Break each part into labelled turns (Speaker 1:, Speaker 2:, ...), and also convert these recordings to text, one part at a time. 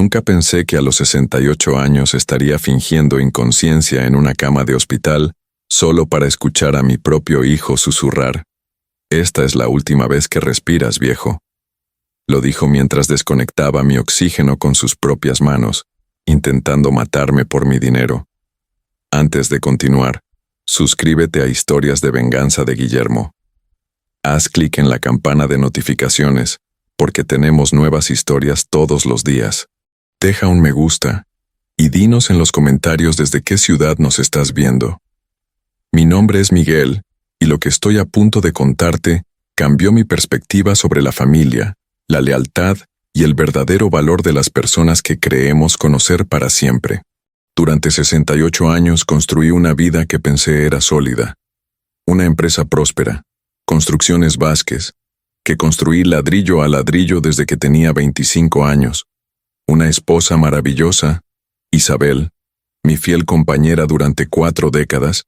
Speaker 1: Nunca pensé que a los 68 años estaría fingiendo inconsciencia en una cama de hospital solo para escuchar a mi propio hijo susurrar: «Esta es la última vez que respiras, viejo». Lo dijo mientras desconectaba mi oxígeno con sus propias manos, intentando matarme por mi dinero. Antes de continuar, suscríbete a Historias de Venganza de Guillermo. Haz clic en la campana de notificaciones, porque tenemos nuevas historias todos los días. Deja un me gusta y dinos en los comentarios desde qué ciudad nos estás viendo. Mi nombre es Miguel, y lo que estoy a punto de contarte cambió mi perspectiva sobre la familia, la lealtad y el verdadero valor de las personas que creemos conocer para siempre. Durante 68 años construí una vida que pensé era sólida. Una empresa próspera, Construcciones Vázquez, que construí ladrillo a ladrillo desde que tenía 25 años. Una esposa maravillosa, Isabel, mi fiel compañera durante 4 décadas,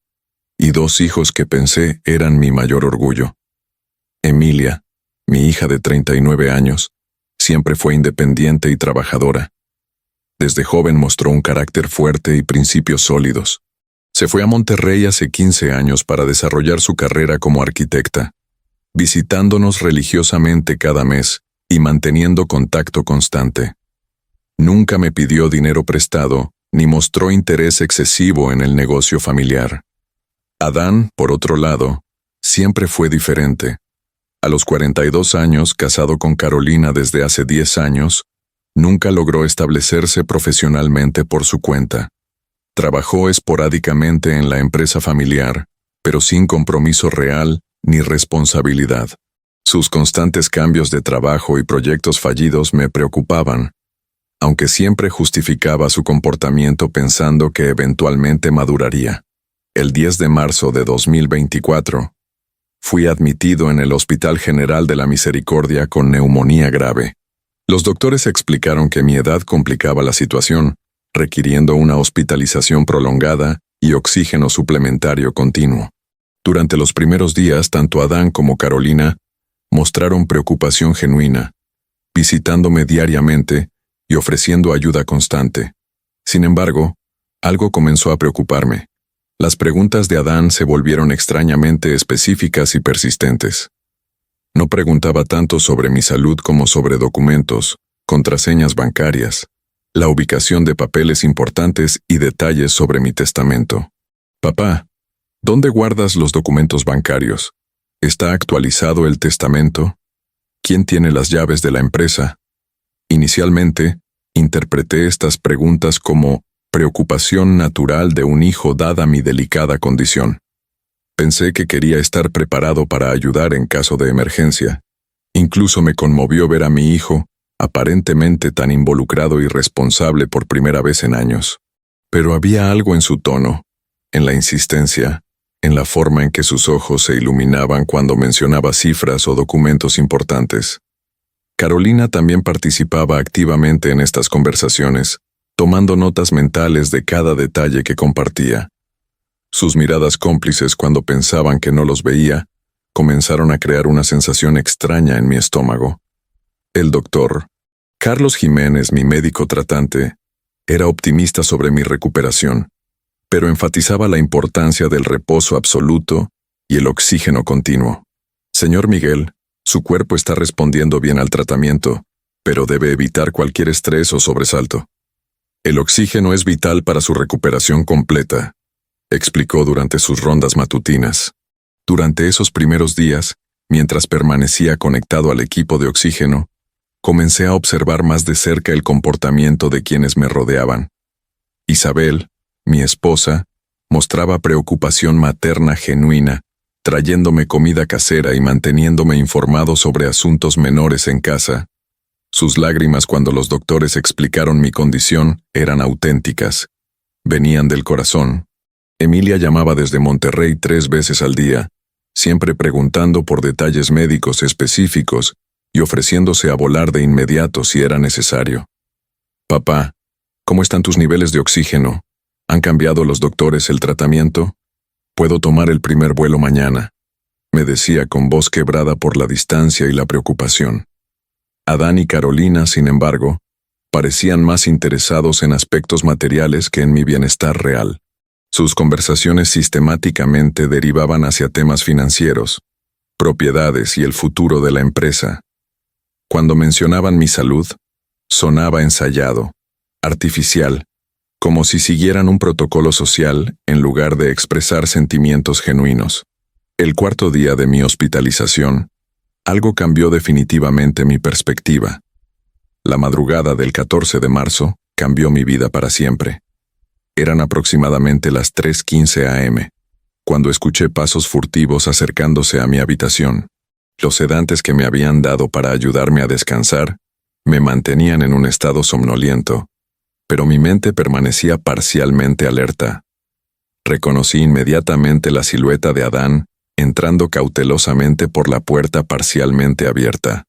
Speaker 1: y 2 hijos que pensé eran mi mayor orgullo. Emilia, mi hija de 39 años, siempre fue independiente y trabajadora. Desde joven mostró un carácter fuerte y principios sólidos. Se fue a Monterrey hace 15 años para desarrollar su carrera como arquitecta, visitándonos religiosamente cada mes y manteniendo contacto constante. Nunca me pidió dinero prestado, ni mostró interés excesivo en el negocio familiar. Adán, por otro lado, siempre fue diferente. A los 42 años, casado con Carolina desde hace 10 años, nunca logró establecerse profesionalmente por su cuenta. Trabajó esporádicamente en la empresa familiar, pero sin compromiso real ni responsabilidad. Sus constantes cambios de trabajo y proyectos fallidos me preocupaban, aunque siempre justificaba su comportamiento pensando que eventualmente maduraría. El 10 de marzo de 2024, fui admitido en el Hospital General de la Misericordia con neumonía grave. Los doctores explicaron que mi edad complicaba la situación, requiriendo una hospitalización prolongada y oxígeno suplementario continuo. Durante los primeros días, tanto Adán como Carolina mostraron preocupación genuina, visitándome diariamente y ofreciendo ayuda constante. Sin embargo, algo comenzó a preocuparme. Las preguntas de Adán se volvieron extrañamente específicas y persistentes. No preguntaba tanto sobre mi salud como sobre documentos, contraseñas bancarias, la ubicación de papeles importantes y detalles sobre mi testamento. «Papá, ¿dónde guardas los documentos bancarios? ¿Está actualizado el testamento? ¿Quién tiene las llaves de la empresa?» Inicialmente, interpreté estas preguntas como preocupación natural de un hijo dada mi delicada condición. Pensé que quería estar preparado para ayudar en caso de emergencia. Incluso me conmovió ver a mi hijo, aparentemente tan involucrado y responsable por primera vez en años. Pero había algo en su tono, en la insistencia, en la forma en que sus ojos se iluminaban cuando mencionaba cifras o documentos importantes. Carolina también participaba activamente en estas conversaciones, tomando notas mentales de cada detalle que compartía. Sus miradas cómplices cuando pensaban que no los veía, comenzaron a crear una sensación extraña en mi estómago. El doctor Carlos Jiménez, mi médico tratante, era optimista sobre mi recuperación, pero enfatizaba la importancia del reposo absoluto y el oxígeno continuo. «Señor Miguel, su cuerpo está respondiendo bien al tratamiento, pero debe evitar cualquier estrés o sobresalto. El oxígeno es vital para su recuperación completa», explicó durante sus rondas matutinas. Durante esos primeros días, mientras permanecía conectado al equipo de oxígeno, comencé a observar más de cerca el comportamiento de quienes me rodeaban. Isabel, mi esposa, mostraba preocupación materna genuina, trayéndome comida casera y manteniéndome informado sobre asuntos menores en casa. Sus lágrimas cuando los doctores explicaron mi condición eran auténticas. Venían del corazón. Emilia llamaba desde Monterrey 3 veces al día, siempre preguntando por detalles médicos específicos y ofreciéndose a volar de inmediato si era necesario. «Papá, ¿cómo están tus niveles de oxígeno? ¿Han cambiado los doctores el tratamiento? Puedo tomar el primer vuelo mañana», me decía con voz quebrada por la distancia y la preocupación. Adán y Carolina, sin embargo, Parecían más interesados en aspectos materiales que en mi bienestar real. Sus conversaciones sistemáticamente derivaban hacia temas financieros, propiedades y el futuro de la empresa. Cuando mencionaban mi salud, sonaba ensayado, artificial, como si siguieran un protocolo social en lugar de expresar sentimientos genuinos. El cuarto día de mi hospitalización, algo cambió definitivamente mi perspectiva. La madrugada del 14 de marzo cambió mi vida para siempre. Eran aproximadamente las 3:15 a.m., cuando escuché pasos furtivos acercándose a mi habitación. Los sedantes que me habían dado para ayudarme a descansar me mantenían en un estado somnoliento, pero mi mente permanecía parcialmente alerta. Reconocí inmediatamente la silueta de Adán entrando cautelosamente por la puerta parcialmente abierta.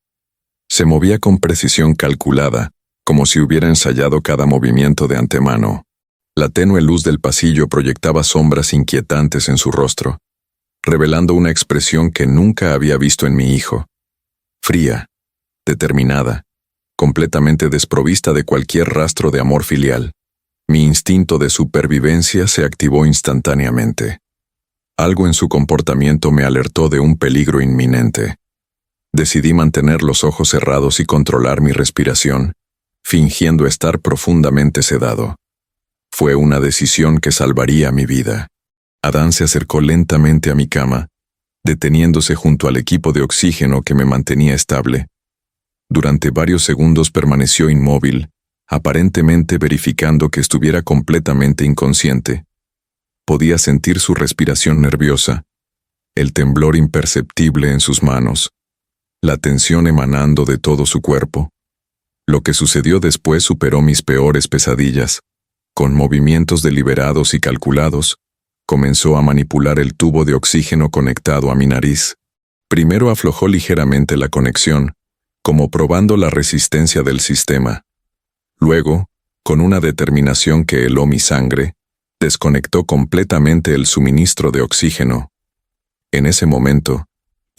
Speaker 1: Se movía con precisión calculada, como si hubiera ensayado cada movimiento de antemano. La tenue luz del pasillo proyectaba sombras inquietantes en su rostro, revelando una expresión que nunca había visto en mi hijo. Fría, determinada, completamente desprovista de cualquier rastro de amor filial. Mi instinto de supervivencia se activó instantáneamente. Algo en su comportamiento me alertó de un peligro inminente. Decidí mantener los ojos cerrados y controlar mi respiración, fingiendo estar profundamente sedado. Fue una decisión que salvaría mi vida. Adán se acercó lentamente a mi cama, deteniéndose junto al equipo de oxígeno que me mantenía estable. Durante varios segundos permaneció inmóvil, aparentemente verificando que estuviera completamente inconsciente. Podía sentir su respiración nerviosa, el temblor imperceptible en sus manos, la tensión emanando de todo su cuerpo. Lo que sucedió después superó mis peores pesadillas. Con movimientos deliberados y calculados, comenzó a manipular el tubo de oxígeno conectado a mi nariz. Primero aflojó ligeramente la conexión, como probando la resistencia del sistema. Luego, con una determinación que heló mi sangre, desconectó completamente el suministro de oxígeno. En ese momento,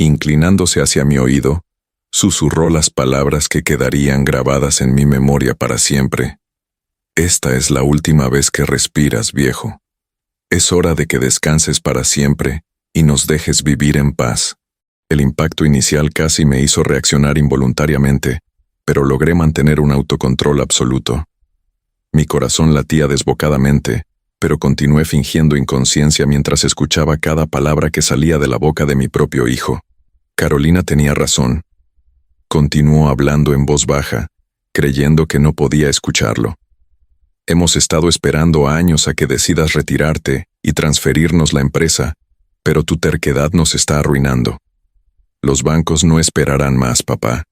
Speaker 1: inclinándose hacia mi oído, susurró las palabras que quedarían grabadas en mi memoria para siempre. Esta es la última vez que respiras, viejo. Es hora de que descanses para siempre y nos dejes vivir en paz. El impacto inicial casi me hizo reaccionar involuntariamente, pero logré mantener un autocontrol absoluto. Mi corazón latía desbocadamente, pero continué fingiendo inconsciencia mientras escuchaba cada palabra que salía de la boca de mi propio hijo. Carolina tenía razón. Continuó hablando en voz baja, creyendo que no podía escucharlo. Hemos estado esperando años a que decidas retirarte y transferirnos la empresa, pero tu terquedad nos está arruinando. Los bancos no esperarán más, papá.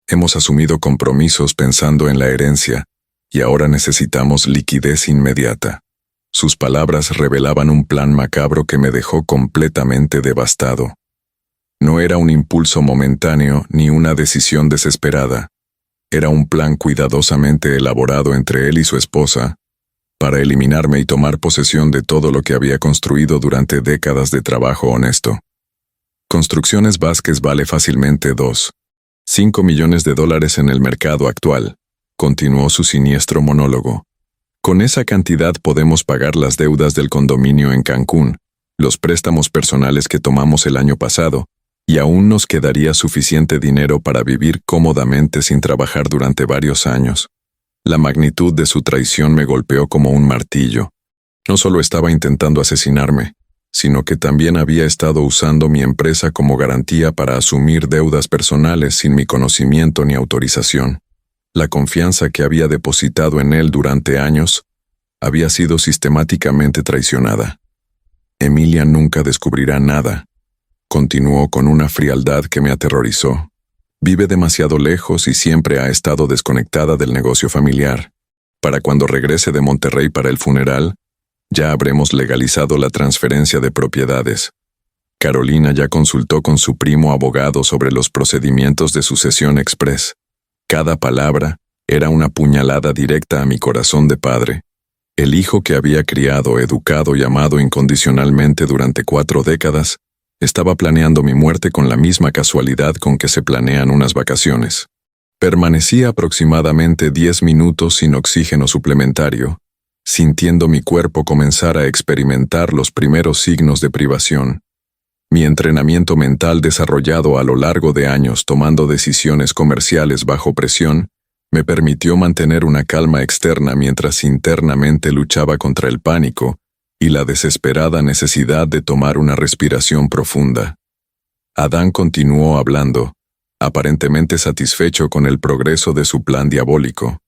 Speaker 1: Hemos asumido compromisos pensando en la herencia, y ahora necesitamos liquidez inmediata. Sus palabras revelaban un plan macabro que me dejó completamente devastado. No era un impulso momentáneo ni una decisión desesperada. Era un plan cuidadosamente elaborado entre él y su esposa, para eliminarme y tomar posesión de todo lo que había construido durante décadas de trabajo honesto. Construcciones Vázquez vale fácilmente $5 millones en el mercado actual, continuó su siniestro monólogo. Con esa cantidad podemos pagar las deudas del condominio en Cancún, los préstamos personales que tomamos el año pasado, y aún nos quedaría suficiente dinero para vivir cómodamente sin trabajar durante varios años. La magnitud de su traición me golpeó como un martillo. No solo estaba intentando asesinarme, sino que también había estado usando mi empresa como garantía para asumir deudas personales sin mi conocimiento ni autorización. La confianza que había depositado en él durante años había sido sistemáticamente traicionada. Emilia nunca descubrirá nada, continuó con una frialdad que me aterrorizó. Vive demasiado lejos y siempre ha estado desconectada del negocio familiar. Para cuando regrese de Monterrey para el funeral, ya habremos legalizado la transferencia de propiedades. Carolina ya consultó con su primo abogado sobre los procedimientos de sucesión express. Cada palabra era una puñalada directa a mi corazón de padre. El hijo que había criado, educado y amado incondicionalmente durante 4 décadas, estaba planeando mi muerte con la misma casualidad con que se planean unas vacaciones. Permanecí aproximadamente 10 minutos sin oxígeno suplementario, sintiendo mi cuerpo comenzar a experimentar los primeros signos de privación. Mi entrenamiento mental desarrollado a lo largo de años tomando decisiones comerciales bajo presión me permitió mantener una calma externa mientras internamente luchaba contra el pánico y la desesperada necesidad de tomar una respiración profunda. Adán continuó hablando, aparentemente satisfecho con el progreso de su plan diabólico.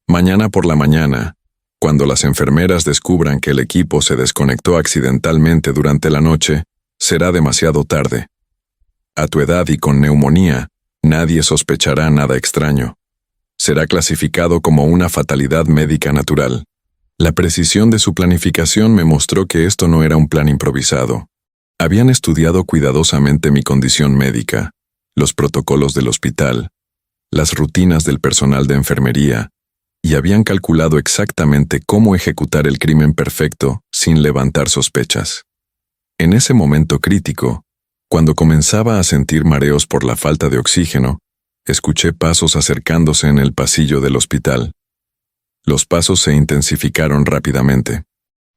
Speaker 1: Mañana por la mañana, cuando las enfermeras descubran que el equipo se desconectó accidentalmente durante la noche, será demasiado tarde. A tu edad y con neumonía, nadie sospechará nada extraño. Será clasificado como una fatalidad médica natural. La precisión de su planificación me mostró que esto no era un plan improvisado. Habían estudiado cuidadosamente mi condición médica, los protocolos del hospital, las rutinas del personal de enfermería, y habían calculado exactamente cómo ejecutar el crimen perfecto sin levantar sospechas. En ese momento crítico, cuando comenzaba a sentir mareos por la falta de oxígeno, escuché pasos acercándose en el pasillo del hospital. Los pasos se intensificaron rápidamente.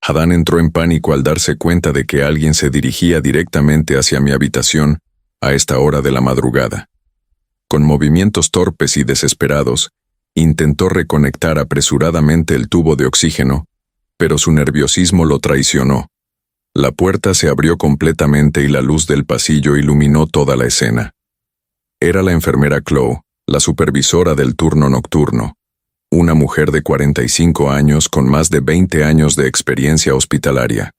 Speaker 1: Adán entró en pánico al darse cuenta de que alguien se dirigía directamente hacia mi habitación a esta hora de la madrugada. Con movimientos torpes y desesperados, intentó reconectar apresuradamente el tubo de oxígeno, pero su nerviosismo lo traicionó. La puerta se abrió completamente y la luz del pasillo iluminó toda la escena. Era la enfermera Chloe, la supervisora del turno nocturno, una mujer de 45 años con más de 20 años de experiencia hospitalaria.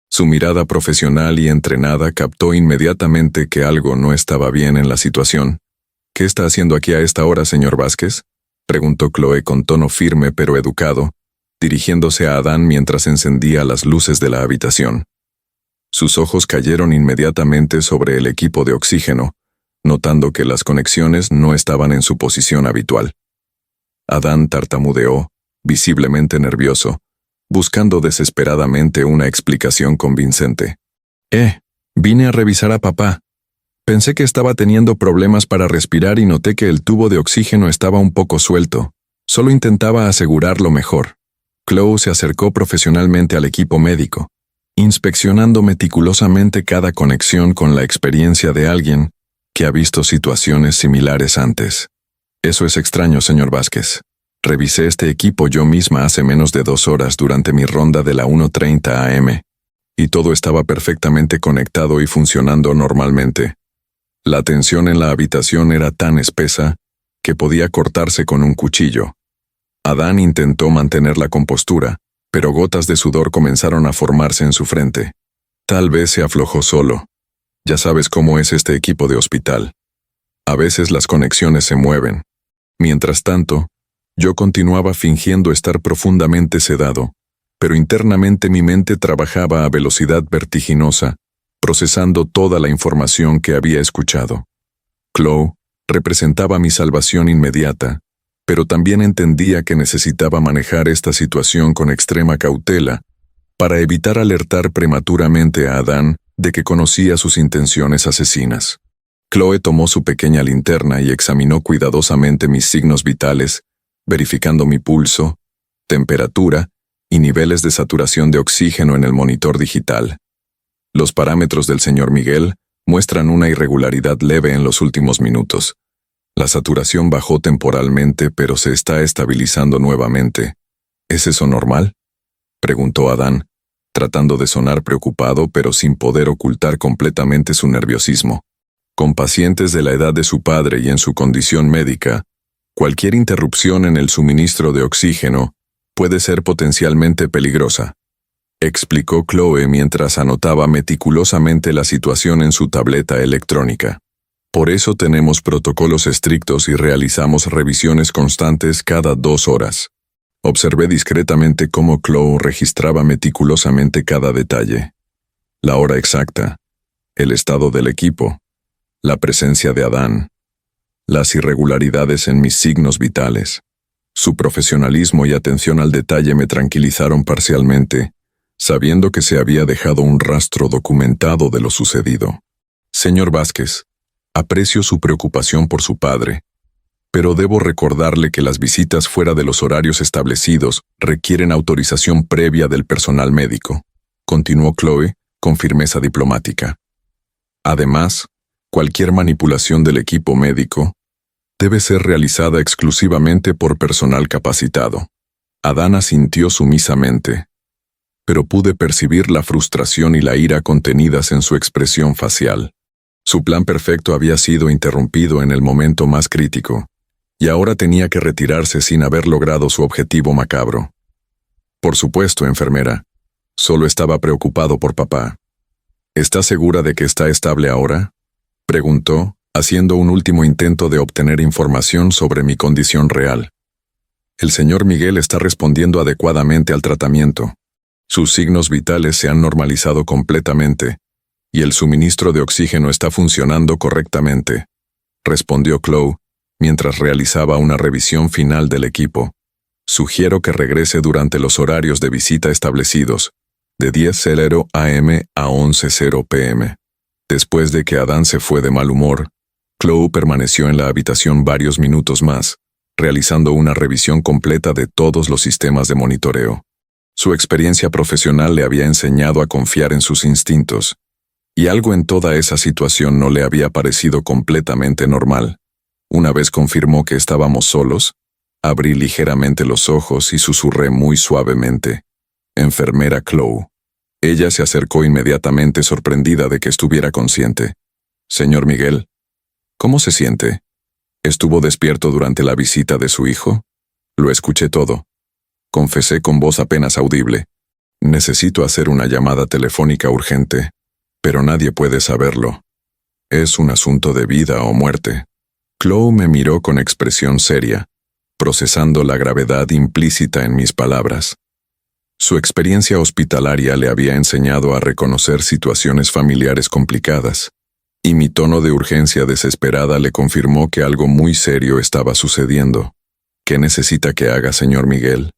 Speaker 1: Su mirada profesional y entrenada captó inmediatamente que algo no estaba bien en la situación. ¿Qué está haciendo aquí a esta hora, señor Vázquez?, preguntó Chloe con tono firme pero educado, dirigiéndose a Adán mientras encendía las luces de la habitación. Sus ojos cayeron inmediatamente sobre el equipo de oxígeno, notando que las conexiones no estaban en su posición habitual. Adán tartamudeó, visiblemente nervioso, buscando desesperadamente una explicación convincente. Vine a revisar a papá. Pensé que estaba teniendo problemas para respirar y noté que el tubo de oxígeno estaba un poco suelto. Solo intentaba asegurarlo mejor. Chloe se acercó profesionalmente al equipo médico, inspeccionando meticulosamente cada conexión con la experiencia de alguien que ha visto situaciones similares antes. Eso es extraño, señor Vázquez. Revisé este equipo yo misma hace menos de 2 horas durante mi ronda de la 1:30 AM, y todo estaba perfectamente conectado y funcionando normalmente. La tensión en la habitación era tan espesa que podía cortarse con un cuchillo. Adán intentó mantener la compostura, pero gotas de sudor comenzaron a formarse en su frente. Tal vez se aflojó solo. Ya sabes cómo es este equipo de hospital. A veces las conexiones se mueven. Mientras tanto, yo continuaba fingiendo estar profundamente sedado, pero internamente mi mente trabajaba a velocidad vertiginosa, procesando toda la información que había escuchado. Chloe representaba mi salvación inmediata, pero también entendía que necesitaba manejar esta situación con extrema cautela para evitar alertar prematuramente a Adán de que conocía sus intenciones asesinas. Chloe tomó su pequeña linterna y examinó cuidadosamente mis signos vitales, verificando mi pulso, temperatura y niveles de saturación de oxígeno en el monitor digital. Los parámetros del señor Miguel muestran una irregularidad leve en los últimos minutos. La saturación bajó temporalmente, pero se está estabilizando nuevamente. ¿Es eso normal?, preguntó Adán, tratando de sonar preocupado pero sin poder ocultar completamente su nerviosismo. Con pacientes de la edad de su padre y en su condición médica, cualquier interrupción en el suministro de oxígeno puede ser potencialmente peligrosa, explicó Chloe mientras anotaba meticulosamente la situación en su tableta electrónica. Por eso tenemos protocolos estrictos y realizamos revisiones constantes cada 2 horas. Observé discretamente cómo Chloe registraba meticulosamente cada detalle. La hora exacta, el estado del equipo, la presencia de Adán, las irregularidades en mis signos vitales. Su profesionalismo y atención al detalle me tranquilizaron parcialmente, sabiendo que se había dejado un rastro documentado de lo sucedido. Señor Vázquez, aprecio su preocupación por su padre, Pero debo recordarle que las visitas fuera de los horarios establecidos requieren autorización previa del personal médico, continuó Chloe con firmeza diplomática. Además, cualquier manipulación del equipo médico debe ser realizada exclusivamente por personal capacitado. Adán asintió sumisamente, pero pude percibir la frustración y la ira contenidas en su expresión facial. Su plan perfecto había sido interrumpido en el momento más crítico, y ahora tenía que retirarse sin haber logrado su objetivo macabro. Por supuesto, enfermera. Solo estaba preocupado por papá. ¿Está segura de que está estable ahora?, preguntó, haciendo un último intento de obtener información sobre mi condición real. El señor Miguel está respondiendo adecuadamente al tratamiento. Sus signos vitales se han normalizado completamente, y el suministro de oxígeno está funcionando correctamente, respondió Chloe, mientras realizaba una revisión final del equipo. Sugiero que regrese durante los horarios de visita establecidos, de 10:00 a.m. a 11:00 p.m. Después de que Adán se fue de mal humor, Chloe permaneció en la habitación varios minutos más, realizando una revisión completa de todos los sistemas de monitoreo. Su experiencia profesional le había enseñado a confiar en sus instintos, y algo en toda esa situación no le había parecido completamente normal. Una vez confirmó que estábamos solos, abrí ligeramente los ojos y susurré muy suavemente: «Enfermera Chloe». Ella se acercó inmediatamente, sorprendida de que estuviera consciente. «Señor Miguel, ¿cómo se siente? ¿Estuvo despierto durante la visita de su hijo?» «Lo escuché todo», confesé con voz apenas audible. «Necesito hacer una llamada telefónica urgente, pero nadie puede saberlo. Es un asunto de vida o muerte». Chloe me miró con expresión seria, procesando la gravedad implícita en mis palabras. Su experiencia hospitalaria le había enseñado a reconocer situaciones familiares complicadas, y mi tono de urgencia desesperada le confirmó que algo muy serio estaba sucediendo. «¿Qué necesita que haga, señor Miguel?»,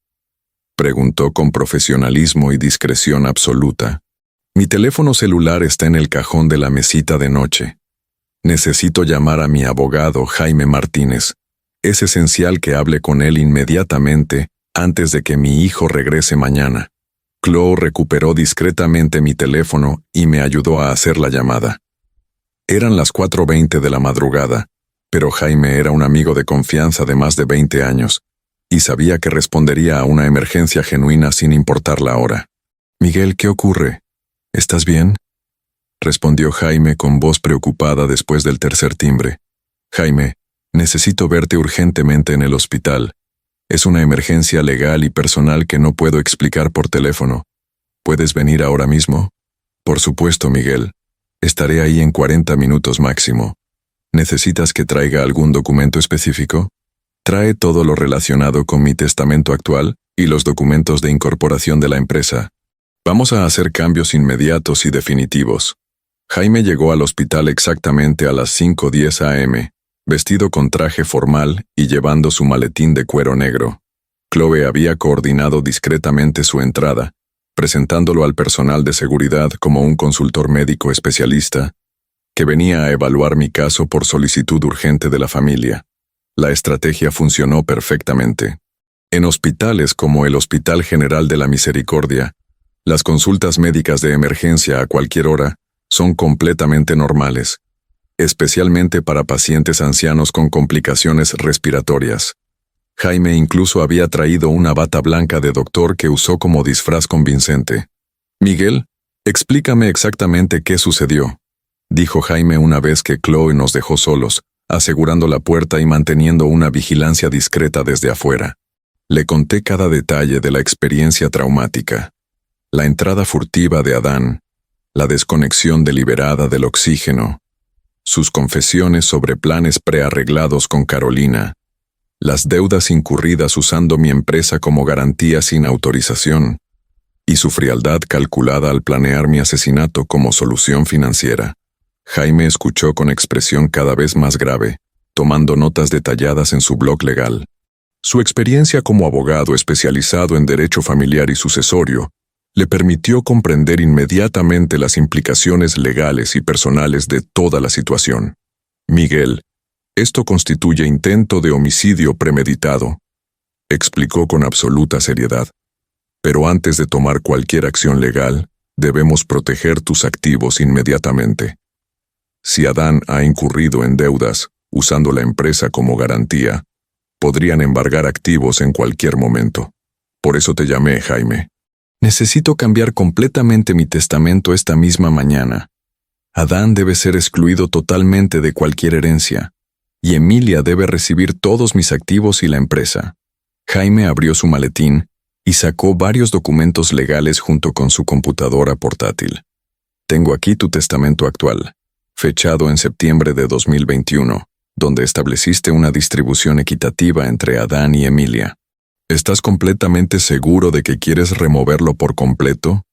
Speaker 1: preguntó con profesionalismo y discreción absoluta. «Mi teléfono celular está en el cajón de la mesita de noche. Necesito llamar a mi abogado, Jaime Martínez. Es esencial que hable con él inmediatamente, antes de que mi hijo regrese mañana». Chloe recuperó discretamente mi teléfono y me ayudó a hacer la llamada. Eran las 4:20 de la madrugada, pero Jaime era un amigo de confianza de más de 20 años, y sabía que respondería a una emergencia genuina sin importar la hora. «Miguel, ¿qué ocurre? ¿Estás bien?», respondió Jaime con voz preocupada después del tercer timbre. «Jaime, necesito verte urgentemente en el hospital. Es una emergencia legal y personal que no puedo explicar por teléfono. ¿Puedes venir ahora mismo?». «Por supuesto, Miguel. Estaré ahí en 40 minutos máximo. ¿Necesitas que traiga algún documento específico?». «Trae todo lo relacionado con mi testamento actual y los documentos de incorporación de la empresa. Vamos a hacer cambios inmediatos y definitivos». Jaime llegó al hospital exactamente a las 5:10 a.m., vestido con traje formal y llevando su maletín de cuero negro. Chloe había coordinado discretamente su entrada, presentándolo al personal de seguridad como un consultor médico especialista que venía a evaluar mi caso por solicitud urgente de la familia. La estrategia funcionó perfectamente. En hospitales como el Hospital General de la Misericordia, las consultas médicas de emergencia a cualquier hora son completamente normales, especialmente para pacientes ancianos con complicaciones respiratorias. Jaime incluso había traído una bata blanca de doctor que usó como disfraz convincente. «Miguel, explícame exactamente qué sucedió», dijo Jaime una vez que Chloe nos dejó solos, asegurando la puerta y manteniendo una vigilancia discreta desde afuera. Le conté cada detalle de la experiencia traumática: la entrada furtiva de Adán, la desconexión deliberada del oxígeno, sus confesiones sobre planes prearreglados con Carolina, las deudas incurridas usando mi empresa como garantía sin autorización, y su frialdad calculada al planear mi asesinato como solución financiera. Jaime escuchó con expresión cada vez más grave, tomando notas detalladas en su blog legal. Su experiencia como abogado especializado en derecho familiar y sucesorio le permitió comprender inmediatamente las implicaciones legales y personales de toda la situación. «Miguel, Esto constituye intento de homicidio premeditado, explicó con absoluta seriedad. Pero antes de tomar cualquier acción legal, debemos proteger tus activos inmediatamente. Si Adán ha incurrido en deudas, usando la empresa como garantía, podrían embargar activos en cualquier momento. Por eso te llamé, Jaime. Necesito cambiar completamente mi testamento esta misma mañana. Adán debe ser excluido totalmente de cualquier herencia, y Emilia debe recibir todos mis activos y la empresa. Jaime abrió su maletín y sacó varios documentos legales junto con su computadora portátil. Tengo aquí tu testamento actual, fechado en septiembre de 2021, donde estableciste una distribución equitativa entre Adán y Emilia. ¿Estás completamente seguro de que quieres removerlo por completo?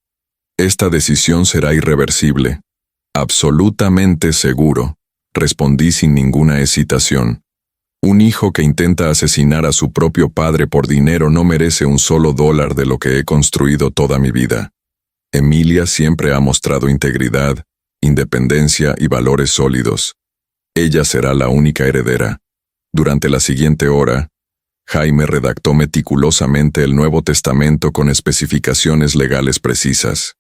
Speaker 1: Esta decisión será irreversible. Absolutamente seguro, respondí sin ninguna hesitación. Un hijo que intenta asesinar a su propio padre por dinero no merece un solo dólar de lo que he construido toda mi vida. Emilia siempre ha mostrado integridad, independencia y valores sólidos. Ella será la única heredera. Durante la siguiente hora, Jaime redactó meticulosamente el Nuevo Testamento con especificaciones legales precisas.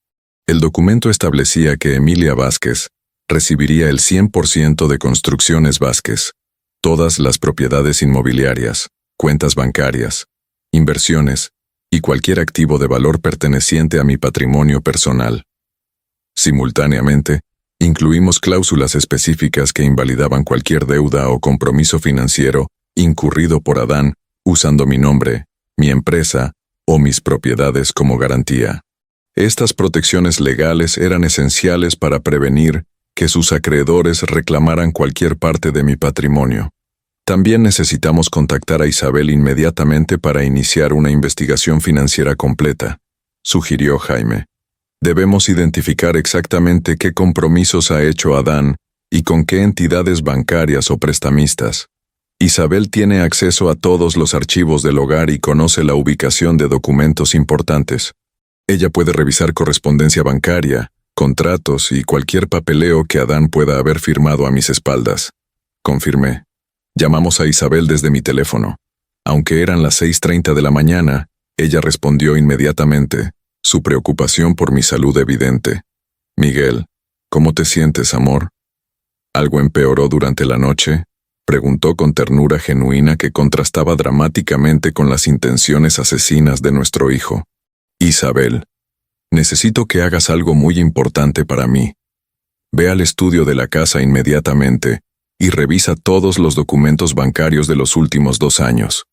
Speaker 1: El documento establecía que Emilia Vázquez recibiría el 100% de Construcciones Vázquez, todas las propiedades inmobiliarias, cuentas bancarias, inversiones y cualquier activo de valor perteneciente a mi patrimonio personal. Simultáneamente, incluimos cláusulas específicas que invalidaban cualquier deuda o compromiso financiero incurrido por Adán usando mi nombre, mi empresa o mis propiedades como garantía. Estas protecciones legales eran esenciales para prevenir que sus acreedores reclamaran cualquier parte de mi patrimonio. También necesitamos contactar a Isabel inmediatamente para iniciar una investigación financiera completa, sugirió Jaime. Debemos identificar exactamente qué compromisos ha hecho Adán y con qué entidades bancarias o prestamistas. Isabel tiene acceso a todos los archivos del hogar y conoce la ubicación de documentos importantes. Ella puede revisar correspondencia bancaria, contratos y cualquier papeleo que Adán pueda haber firmado a mis espaldas. Confirmé. Llamamos a Isabel desde mi teléfono. Aunque eran las 6:30 de la mañana, ella respondió inmediatamente, su preocupación por mi salud evidente. Miguel, ¿cómo te sientes, amor? ¿Algo empeoró durante la noche? Preguntó con ternura genuina que contrastaba dramáticamente con las intenciones asesinas de nuestro hijo. Isabel, necesito que hagas algo muy importante para mí. Ve al estudio de la casa inmediatamente y revisa todos los documentos bancarios de los últimos 2 años.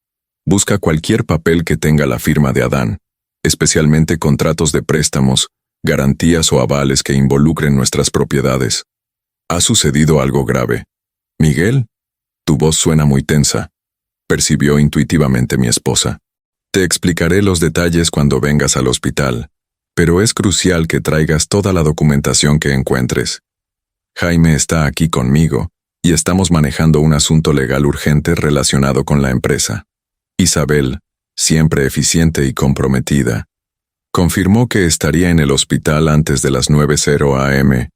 Speaker 1: Busca cualquier papel que tenga la firma de Adán, especialmente contratos de préstamos, garantías o avales que involucren nuestras propiedades. ¿Ha sucedido algo grave? Miguel, tu voz suena muy tensa, percibió intuitivamente mi esposa. Te explicaré los detalles cuando vengas al hospital, pero es crucial que traigas toda la documentación que encuentres. Jaime está aquí conmigo y estamos manejando un asunto legal urgente relacionado con la empresa. Isabel, siempre eficiente y comprometida, confirmó que estaría en el hospital antes de las 9:00 a.m.,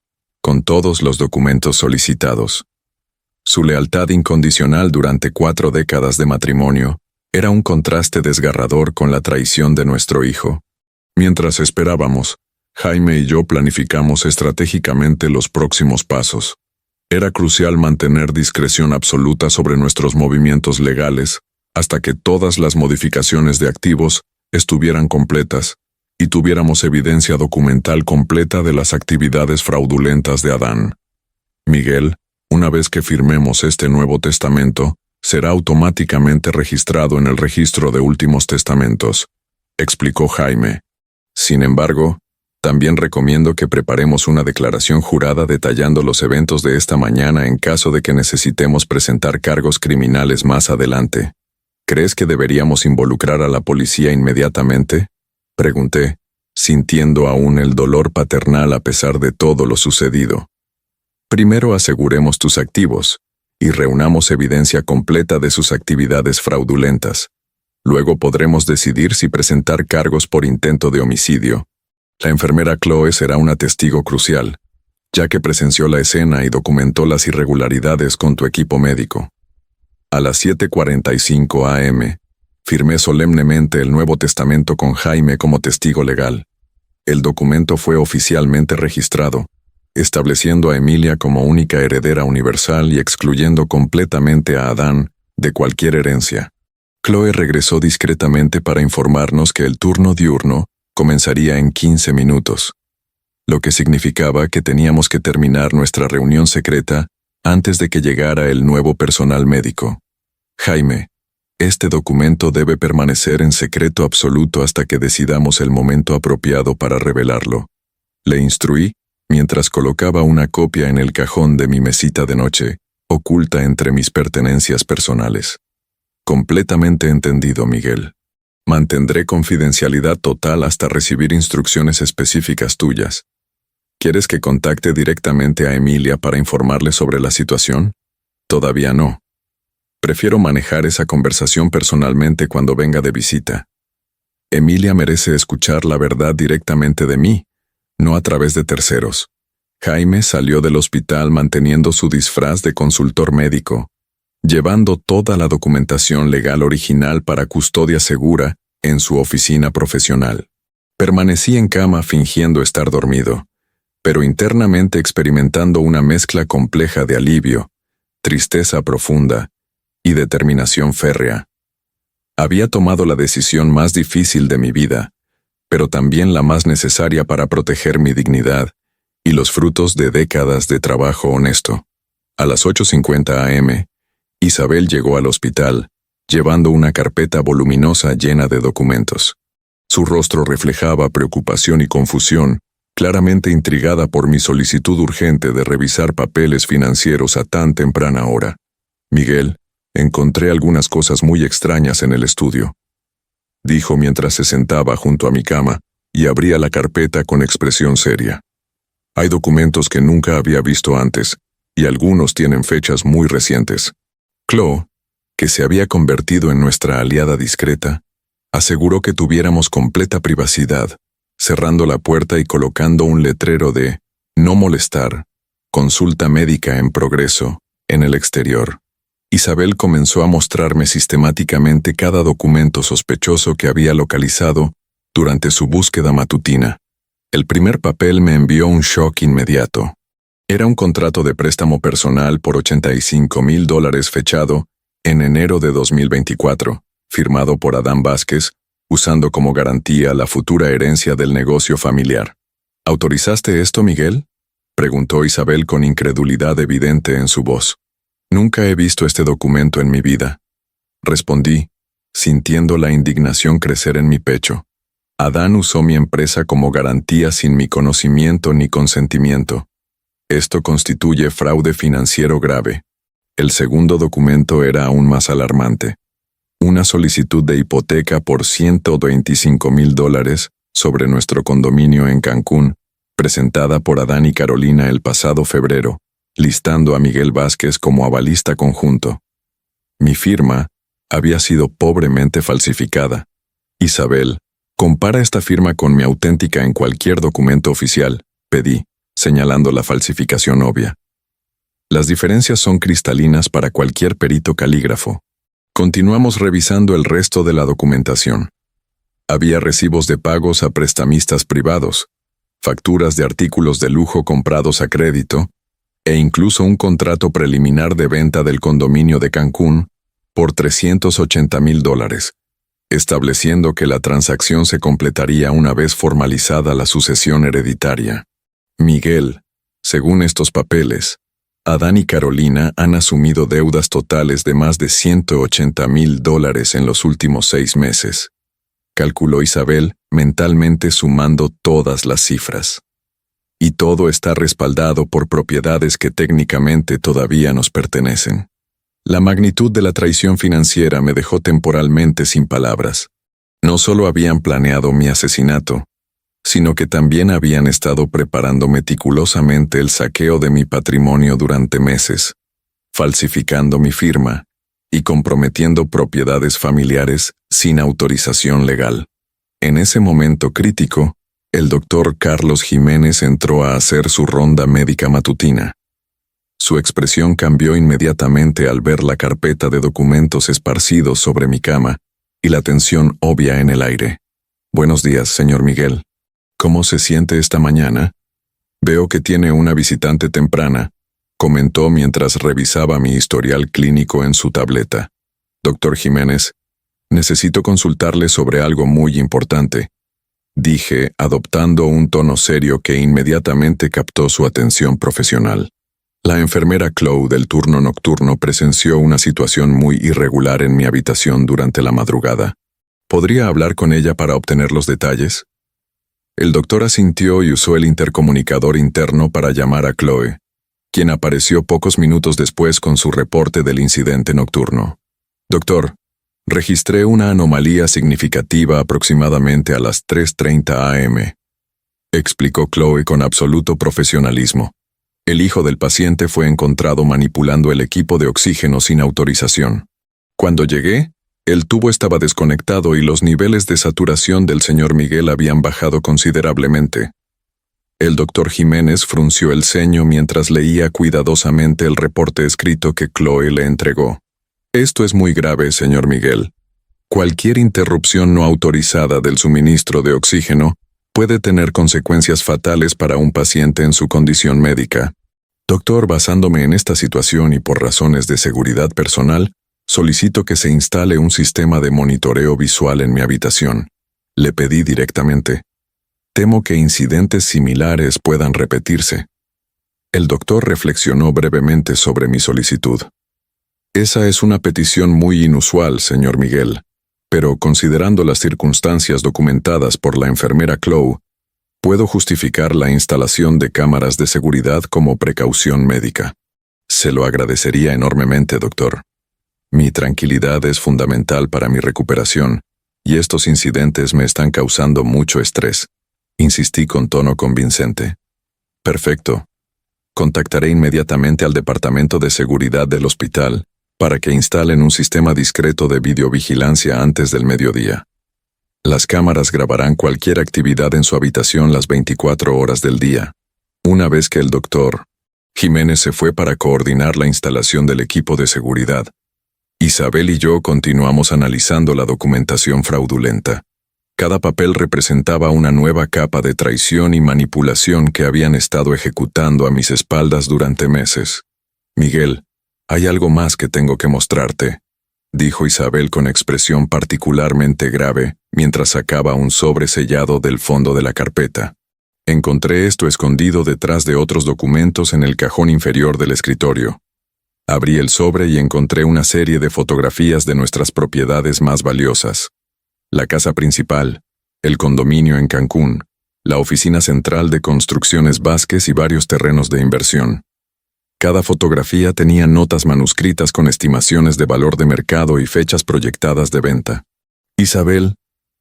Speaker 1: con todos los documentos solicitados. Su lealtad incondicional durante 4 décadas de matrimonio era un contraste desgarrador con la traición de nuestro hijo. Mientras esperábamos, Jaime y yo planificamos estratégicamente los próximos pasos. Era crucial mantener discreción absoluta sobre nuestros movimientos legales hasta que todas las modificaciones de activos estuvieran completas y tuviéramos evidencia documental completa de las actividades fraudulentas de Adán. Miguel, una vez que firmemos este Nuevo Testamento, será automáticamente registrado en el registro de últimos testamentos, explicó Jaime. Sin embargo, también recomiendo que preparemos una declaración jurada detallando los eventos de esta mañana en caso de que necesitemos presentar cargos criminales más adelante. ¿Crees que deberíamos involucrar a la policía inmediatamente? Pregunté, sintiendo aún el dolor paternal a pesar de todo lo sucedido. Primero aseguremos tus activos y reunamos evidencia completa de sus actividades fraudulentas. Luego podremos decidir si presentar cargos por intento de homicidio. La enfermera Chloe será una testigo crucial, ya que presenció la escena y documentó las irregularidades con tu equipo médico. A las 7:45 a.m., firmé solemnemente el Nuevo Testamento con Jaime como testigo legal. El documento fue oficialmente registrado, estableciendo a Emilia como única heredera universal y excluyendo completamente a Adán de cualquier herencia. Chloe regresó discretamente para informarnos que el turno diurno comenzaría en 15 minutos, lo que significaba que teníamos que terminar nuestra reunión secreta antes de que llegara el nuevo personal médico. Jaime, este documento debe permanecer en secreto absoluto hasta que decidamos el momento apropiado para revelarlo. Le instruí mientras colocaba una copia en el cajón de mi mesita de noche, oculta entre mis pertenencias personales. Completamente entendido, Miguel. Mantendré confidencialidad total hasta recibir instrucciones específicas tuyas. ¿Quieres que contacte directamente a Emilia para informarle sobre la situación? Todavía no. Prefiero manejar esa conversación personalmente cuando venga de visita. Emilia merece escuchar la verdad directamente de mí, no a través de terceros. Jaime salió del hospital manteniendo su disfraz de consultor médico, llevando toda la documentación legal original para custodia segura en su oficina profesional. Permanecí en cama fingiendo estar dormido, pero internamente experimentando una mezcla compleja de alivio, tristeza profunda y determinación férrea. Había tomado la decisión más difícil de mi vida, pero también la más necesaria para proteger mi dignidad y los frutos de décadas de trabajo honesto. A las 8:50 a.m., Isabel llegó al hospital, llevando una carpeta voluminosa llena de documentos. Su rostro reflejaba preocupación y confusión, claramente intrigada por mi solicitud urgente de revisar papeles financieros a tan temprana hora. Miguel, encontré algunas cosas muy extrañas en el estudio, dijo mientras se sentaba junto a mi cama y abría la carpeta con expresión seria. Hay documentos que nunca había visto antes, y algunos tienen fechas muy recientes. Chloe, que se había convertido en nuestra aliada discreta, aseguró que tuviéramos completa privacidad, cerrando la puerta y colocando un letrero de «No molestar, consulta médica en progreso» en el exterior. Isabel comenzó a mostrarme sistemáticamente cada documento sospechoso que había localizado durante su búsqueda matutina. El primer papel me envió un shock inmediato. Era un contrato de préstamo personal por $85,000 fechado en enero de 2024, firmado por Adán Vázquez, usando como garantía la futura herencia del negocio familiar. ¿Autorizaste esto, Miguel?, preguntó Isabel con incredulidad evidente en su voz. Nunca he visto este documento en mi vida, respondí, sintiendo la indignación crecer en mi pecho. Adán usó mi empresa como garantía sin mi conocimiento ni consentimiento. Esto constituye fraude financiero grave. El segundo documento era aún más alarmante. Una solicitud de hipoteca por $125,000 sobre nuestro condominio en Cancún, presentada por Adán y Carolina el pasado febrero, listando a Miguel Vázquez como avalista conjunto. Mi firma había sido pobremente falsificada. Isabel, compara esta firma con mi auténtica en cualquier documento oficial, pedí, señalando la falsificación obvia. Las diferencias son cristalinas para cualquier perito calígrafo. Continuamos revisando el resto de la documentación. Había recibos de pagos a prestamistas privados, facturas de artículos de lujo comprados a crédito, e incluso un contrato preliminar de venta del condominio de Cancún por $380,000, estableciendo que la transacción se completaría una vez formalizada la sucesión hereditaria. Miguel, según estos papeles, Adán y Carolina han asumido deudas totales de más de $180,000 en los últimos 6 meses, calculó Isabel, mentalmente sumando todas las cifras. Y todo está respaldado por propiedades que técnicamente todavía nos pertenecen. La magnitud de la traición financiera me dejó temporalmente sin palabras. No solo habían planeado mi asesinato, sino que también habían estado preparando meticulosamente el saqueo de mi patrimonio durante meses, falsificando mi firma y comprometiendo propiedades familiares sin autorización legal. En ese momento crítico, el doctor Carlos Jiménez entró a hacer su ronda médica matutina. Su expresión cambió inmediatamente al ver la carpeta de documentos esparcidos sobre mi cama y la tensión obvia en el aire. Buenos días, señor Miguel. ¿Cómo se siente esta mañana? Veo que tiene una visitante temprana, comentó mientras revisaba mi historial clínico en su tableta. Doctor Jiménez, necesito consultarle sobre algo muy importante, dije, adoptando un tono serio que inmediatamente captó su atención profesional. La enfermera Chloe del turno nocturno presenció una situación muy irregular en mi habitación durante la madrugada. ¿Podría hablar con ella para obtener los detalles? El doctor asintió y usó el intercomunicador interno para llamar a Chloe, quien apareció pocos minutos después con su reporte del incidente nocturno. Doctor, registré una anomalía significativa aproximadamente a las 3:30 am, explicó Chloe con absoluto profesionalismo. El hijo del paciente fue encontrado manipulando el equipo de oxígeno sin autorización. Cuando llegué, el tubo estaba desconectado y los niveles de saturación del señor Miguel habían bajado considerablemente. El doctor Jiménez frunció el ceño mientras leía cuidadosamente el reporte escrito que Chloe le entregó. Esto es muy grave, señor Miguel. Cualquier interrupción no autorizada del suministro de oxígeno puede tener consecuencias fatales para un paciente en su condición médica. Doctor, basándome en esta situación y por razones de seguridad personal, solicito que se instale un sistema de monitoreo visual en mi habitación. Le pedí directamente. Temo que incidentes similares puedan repetirse. El doctor reflexionó brevemente sobre mi solicitud. Esa es una petición muy inusual, señor Miguel, pero considerando las circunstancias documentadas por la enfermera Chloe, puedo justificar la instalación de cámaras de seguridad como precaución médica. Se lo agradecería enormemente, doctor. Mi tranquilidad es fundamental para mi recuperación, y estos incidentes me están causando mucho estrés. Insistí con tono convincente. Perfecto. Contactaré inmediatamente al Departamento de Seguridad del hospital para que instalen un sistema discreto de videovigilancia antes del mediodía. Las cámaras grabarán cualquier actividad en su habitación las 24 horas del día. Una vez que el doctor Jiménez se fue para coordinar la instalación del equipo de seguridad, Isabel y yo continuamos analizando la documentación fraudulenta. Cada papel representaba una nueva capa de traición y manipulación que habían estado ejecutando a mis espaldas durante meses. Miguel, hay algo más que tengo que mostrarte, dijo Isabel con expresión particularmente grave mientras sacaba un sobre sellado del fondo de la carpeta. Encontré esto escondido detrás de otros documentos en el cajón inferior del escritorio. Abrí el sobre y encontré una serie de fotografías de nuestras propiedades más valiosas. La casa principal, el condominio en Cancún, la oficina central de Construcciones Vázquez y varios terrenos de inversión. Cada fotografía tenía notas manuscritas con estimaciones de valor de mercado y fechas proyectadas de venta. Isabel,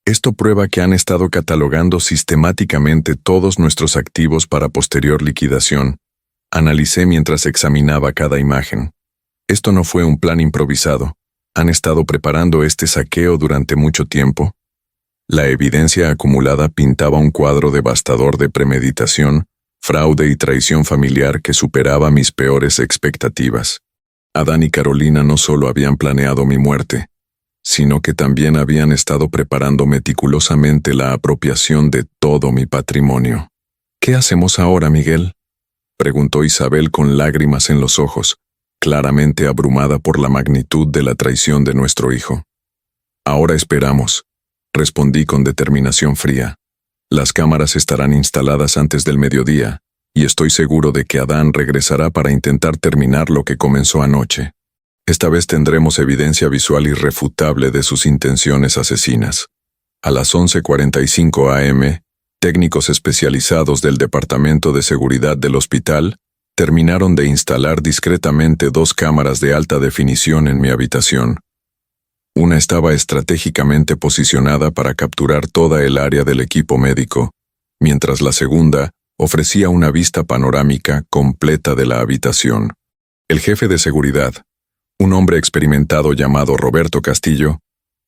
Speaker 1: esto prueba que han estado catalogando sistemáticamente todos nuestros activos para posterior liquidación. Analicé mientras examinaba cada imagen. Esto no fue un plan improvisado. Han estado preparando este saqueo durante mucho tiempo. La evidencia acumulada pintaba un cuadro devastador de premeditación, fraude y traición familiar que superaba mis peores expectativas. Adán y Carolina no solo habían planeado mi muerte, sino que también habían estado preparando meticulosamente la apropiación de todo mi patrimonio. ¿Qué hacemos ahora, Miguel?, preguntó Isabel con lágrimas en los ojos, claramente abrumada por la magnitud de la traición de nuestro hijo. Ahora esperamos, respondí con determinación fría. Las cámaras estarán instaladas antes del mediodía, y estoy seguro de que Adán regresará para intentar terminar lo que comenzó anoche. Esta vez tendremos evidencia visual irrefutable de sus intenciones asesinas. A las 11:45 am, técnicos especializados del Departamento de Seguridad del hospital terminaron de instalar discretamente 2 cámaras de alta definición en mi habitación. Una estaba estratégicamente posicionada para capturar toda el área del equipo médico, mientras la segunda ofrecía una vista panorámica completa de la habitación. El jefe de seguridad, un hombre experimentado llamado Roberto Castillo,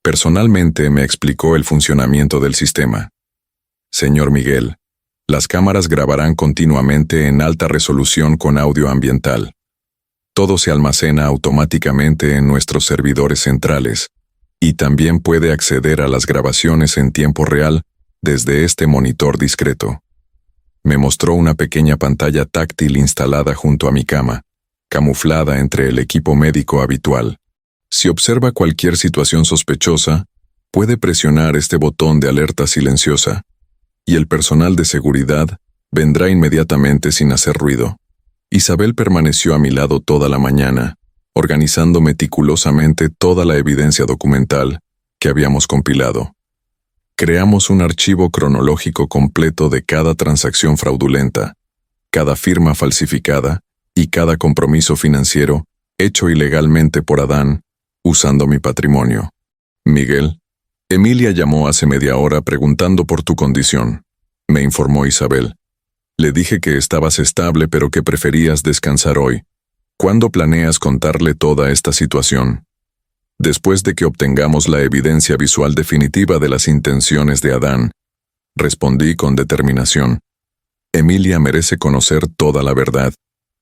Speaker 1: personalmente me explicó el funcionamiento del sistema. Señor Miguel, las cámaras grabarán continuamente en alta resolución con audio ambiental. Todo se almacena automáticamente en nuestros servidores centrales, y también puede acceder a las grabaciones en tiempo real desde este monitor discreto. Me mostró una pequeña pantalla táctil instalada junto a mi cama, camuflada entre el equipo médico habitual. Si observa cualquier situación sospechosa, puede presionar este botón de alerta silenciosa, y el personal de seguridad vendrá inmediatamente sin hacer ruido. Isabel permaneció a mi lado toda la mañana, organizando meticulosamente toda la evidencia documental que habíamos compilado. Creamos un archivo cronológico completo de cada transacción fraudulenta, cada firma falsificada y cada compromiso financiero hecho ilegalmente por Adán, usando mi patrimonio. Miguel, Emilia llamó hace media hora preguntando por tu condición, me informó Isabel. Le dije que estabas estable pero que preferías descansar hoy. ¿Cuándo planeas contarle toda esta situación? Después de que obtengamos la evidencia visual definitiva de las intenciones de Adán, respondí con determinación. Emilia merece conocer toda la verdad,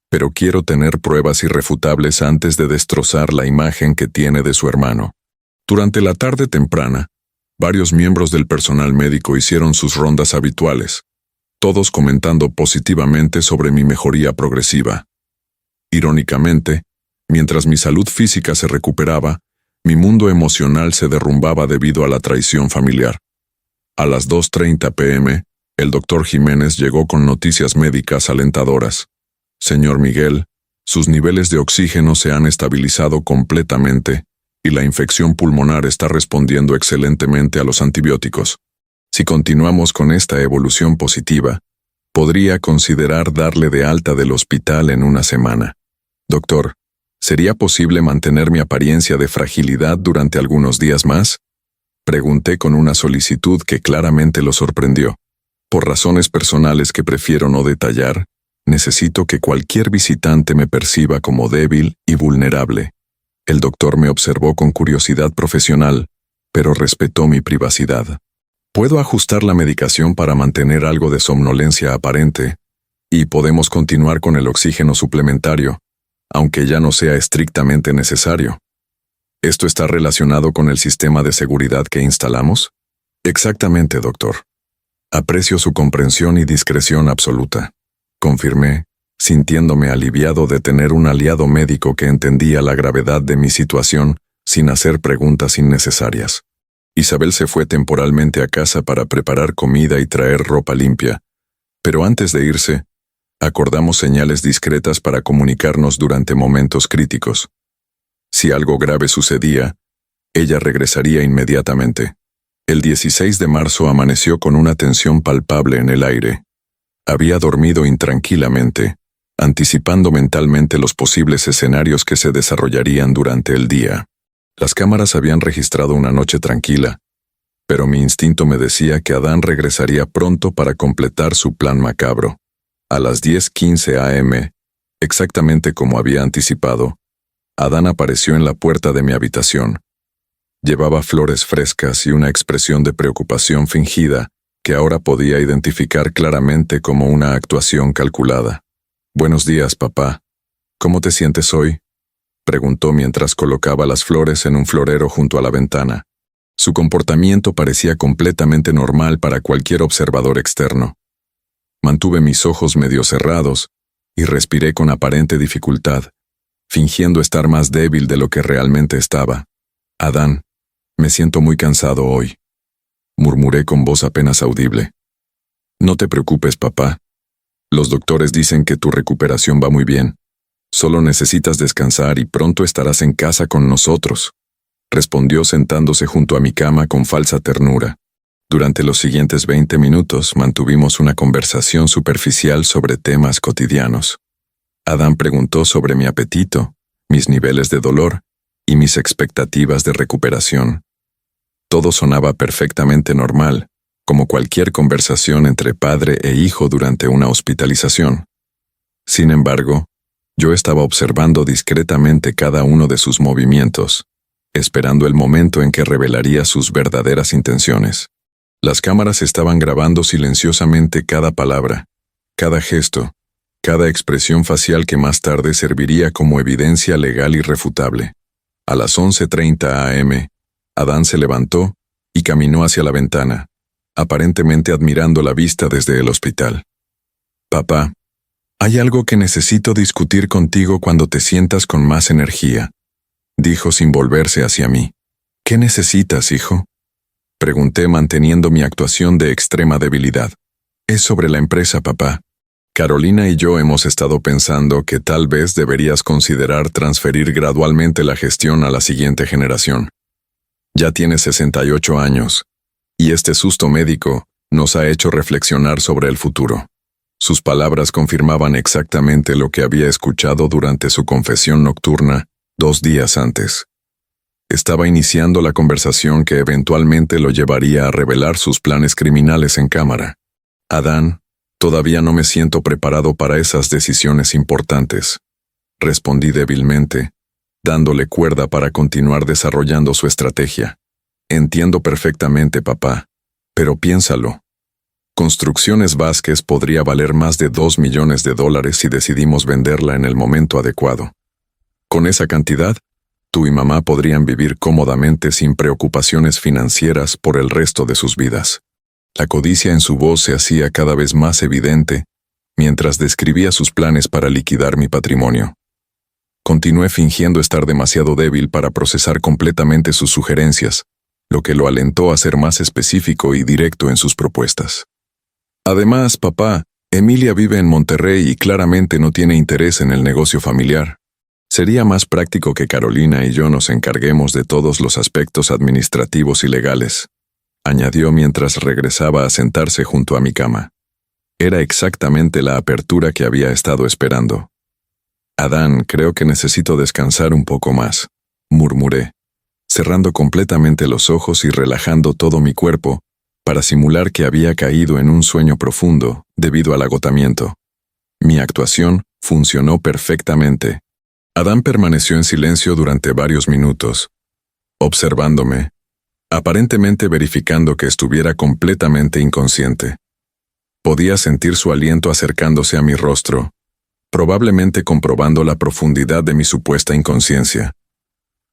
Speaker 1: pero quiero tener pruebas irrefutables antes de destrozar la imagen que tiene de su hermano. Durante la tarde temprana, varios miembros del personal médico hicieron sus rondas habituales, todos comentando positivamente sobre mi mejoría progresiva. Irónicamente, mientras mi salud física se recuperaba, mi mundo emocional se derrumbaba debido a la traición familiar. A las 2:30 p.m., el doctor Jiménez llegó con noticias médicas alentadoras. Señor Miguel, sus niveles de oxígeno se han estabilizado completamente y la infección pulmonar está respondiendo excelentemente a los antibióticos. Si continuamos con esta evolución positiva, podría considerar darle de alta del hospital en una semana. Doctor, ¿sería posible mantener mi apariencia de fragilidad durante algunos días más? Pregunté con una solicitud que claramente lo sorprendió. Por razones personales que prefiero no detallar, necesito que cualquier visitante me perciba como débil y vulnerable. El doctor me observó con curiosidad profesional, pero respetó mi privacidad. Puedo ajustar la medicación para mantener algo de somnolencia aparente, y podemos continuar con el oxígeno suplementario, aunque ya no sea estrictamente necesario. ¿Esto está relacionado con el sistema de seguridad que instalamos? Exactamente, doctor. Aprecio su comprensión y discreción absoluta, confirmé, sintiéndome aliviado de tener un aliado médico que entendía la gravedad de mi situación sin hacer preguntas innecesarias. Isabel se fue temporalmente a casa para preparar comida y traer ropa limpia, pero antes de irse, acordamos señales discretas para comunicarnos durante momentos críticos. Si algo grave sucedía, ella regresaría inmediatamente. El 16 de marzo amaneció con una tensión palpable en el aire. Había dormido intranquilamente, anticipando mentalmente los posibles escenarios que se desarrollarían durante el día. Las cámaras habían registrado una noche tranquila, pero mi instinto me decía que Adán regresaría pronto para completar su plan macabro. A las 10:15 a.m., exactamente como había anticipado, Adán apareció en la puerta de mi habitación. Llevaba flores frescas y una expresión de preocupación fingida que ahora podía identificar claramente como una actuación calculada. «Buenos días, papá. ¿Cómo te sientes hoy?», preguntó mientras colocaba las flores en un florero junto a la ventana. Su comportamiento parecía completamente normal para cualquier observador externo. Mantuve mis ojos medio cerrados y respiré con aparente dificultad, fingiendo estar más débil de lo que realmente estaba. «Adán, me siento muy cansado hoy», murmuré con voz apenas audible. «No te preocupes, papá. Los doctores dicen que tu recuperación va muy bien. Solo necesitas descansar y pronto estarás en casa con nosotros», respondió sentándose junto a mi cama con falsa ternura. Durante los siguientes 20 minutos mantuvimos una conversación superficial sobre temas cotidianos. Adán preguntó sobre mi apetito, mis niveles de dolor y mis expectativas de recuperación. Todo sonaba perfectamente normal, como cualquier conversación entre padre e hijo durante una hospitalización. Sin embargo, yo estaba observando discretamente cada uno de sus movimientos, esperando el momento en que revelaría sus verdaderas intenciones. Las cámaras estaban grabando silenciosamente cada palabra, cada gesto, cada expresión facial que más tarde serviría como evidencia legal irrefutable. A las 11:30 a.m., Adán se levantó y caminó hacia la ventana, aparentemente admirando la vista desde el hospital. «Papá, hay algo que necesito discutir contigo cuando te sientas con más energía», dijo sin volverse hacia mí. «¿Qué necesitas, hijo?», pregunté manteniendo mi actuación de extrema debilidad. «Es sobre la empresa, papá. Carolina y yo hemos estado pensando que tal vez deberías considerar transferir gradualmente la gestión a la siguiente generación. Ya tienes 68 años, y este susto médico nos ha hecho reflexionar sobre el futuro». Sus palabras confirmaban exactamente lo que había escuchado durante su confesión nocturna 2 días antes. Estaba iniciando la conversación que eventualmente lo llevaría a revelar sus planes criminales en cámara. «Adán, todavía no me siento preparado para esas decisiones importantes», respondí débilmente, dándole cuerda para continuar desarrollando su estrategia. «Entiendo perfectamente, papá, pero piénsalo. Construcciones Vázquez podría valer más de $2 millones si decidimos venderla en el momento adecuado. Con esa cantidad, tú y mamá podrían vivir cómodamente sin preocupaciones financieras por el resto de sus vidas». La codicia en su voz se hacía cada vez más evidente mientras describía sus planes para liquidar mi patrimonio. Continué fingiendo estar demasiado débil para procesar completamente sus sugerencias, lo que lo alentó a ser más específico y directo en sus propuestas. «Además, papá, Emilia vive en Monterrey y claramente no tiene interés en el negocio familiar. Sería más práctico que Carolina y yo nos encarguemos de todos los aspectos administrativos y legales», añadió mientras regresaba a sentarse junto a mi cama. Era exactamente la apertura que había estado esperando. «Adán, creo que necesito descansar un poco más», murmuré, cerrando completamente los ojos y relajando todo mi cuerpo para simular que había caído en un sueño profundo debido al agotamiento. Mi actuación funcionó perfectamente. Adán permaneció en silencio durante varios minutos, observándome, aparentemente verificando que estuviera completamente inconsciente. Podía sentir su aliento acercándose a mi rostro, probablemente comprobando la profundidad de mi supuesta inconsciencia.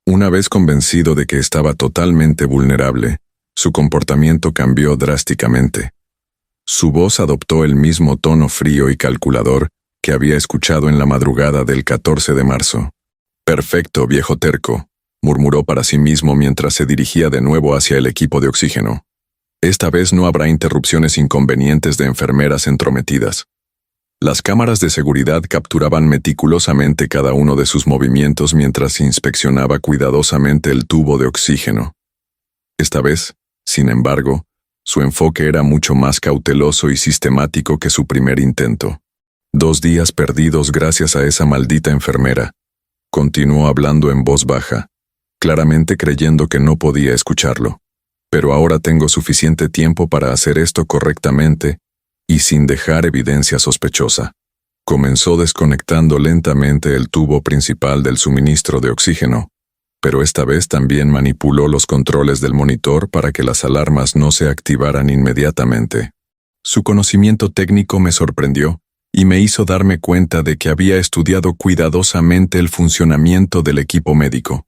Speaker 1: Una vez convencido de que estaba totalmente vulnerable, su comportamiento cambió drásticamente. Su voz adoptó el mismo tono frío y calculador que había escuchado en la madrugada del 14 de marzo. «Perfecto, viejo terco», murmuró para sí mismo mientras se dirigía de nuevo hacia el equipo de oxígeno. «Esta vez no habrá interrupciones inconvenientes de enfermeras entrometidas». Las cámaras de seguridad capturaban meticulosamente cada uno de sus movimientos mientras inspeccionaba cuidadosamente el tubo de oxígeno. Esta vez, sin embargo, su enfoque era mucho más cauteloso y sistemático que su primer intento. «2 días perdidos gracias a esa maldita enfermera», continuó hablando en voz baja, claramente creyendo que no podía escucharlo. «Pero ahora tengo suficiente tiempo para hacer esto correctamente y sin dejar evidencia sospechosa». Comenzó desconectando lentamente el tubo principal del suministro de oxígeno, pero esta vez también manipuló los controles del monitor para que las alarmas no se activaran inmediatamente. Su conocimiento técnico me sorprendió y me hizo darme cuenta de que había estudiado cuidadosamente el funcionamiento del equipo médico.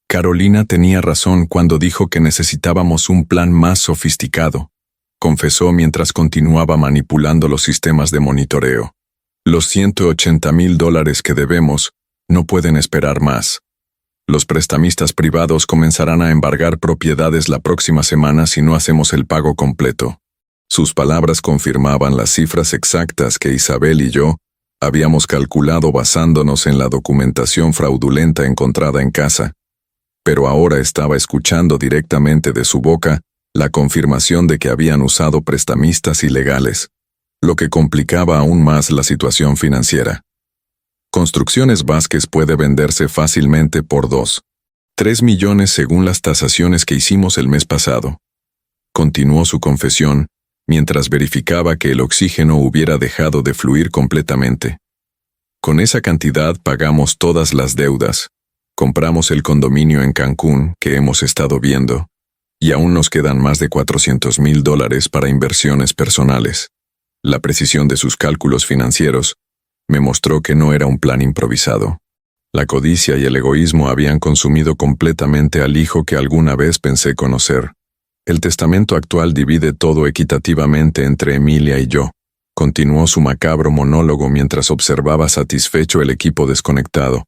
Speaker 1: Carolina tenía razón cuando dijo que necesitábamos un plan más sofisticado, confesó mientras continuaba manipulando los sistemas de monitoreo. «Los $180,000 que debemos no pueden esperar más. Los prestamistas privados comenzarán a embargar propiedades la próxima semana si no hacemos el pago completo». Sus palabras confirmaban las cifras exactas que Isabel y yo habíamos calculado basándonos en la documentación fraudulenta encontrada en casa, pero ahora estaba escuchando directamente de su boca la confirmación de que habían usado prestamistas ilegales, lo que complicaba aún más la situación financiera. Construcciones Vázquez puede venderse fácilmente por 2,3 millones según las tasaciones que hicimos el mes pasado. Continuó su confesión, mientras verificaba que el oxígeno hubiera dejado de fluir completamente. Con esa cantidad pagamos todas las deudas, compramos el condominio en Cancún que hemos estado viendo, y aún nos quedan más de $400,000 para inversiones personales. La precisión de sus cálculos financieros Me mostró que no era un plan improvisado. La codicia y el egoísmo habían consumido completamente al hijo que alguna vez pensé conocer. El testamento actual divide todo equitativamente entre Emilia y yo. Continuó su macabro monólogo mientras observaba satisfecho el equipo desconectado.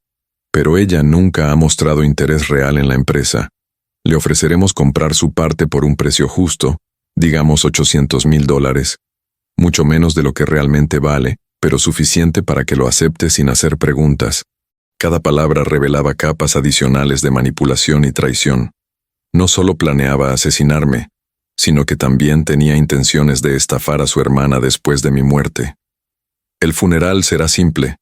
Speaker 1: Pero ella nunca ha mostrado interés real en la empresa. Le ofreceremos comprar su parte por un precio justo, digamos $800,000, mucho menos de lo que realmente vale, pero suficiente para que lo acepte sin hacer preguntas. Cada palabra revelaba capas adicionales de manipulación y traición. No solo planeaba asesinarme, sino que también tenía intenciones de estafar a su hermana después de mi muerte. El funeral será simple,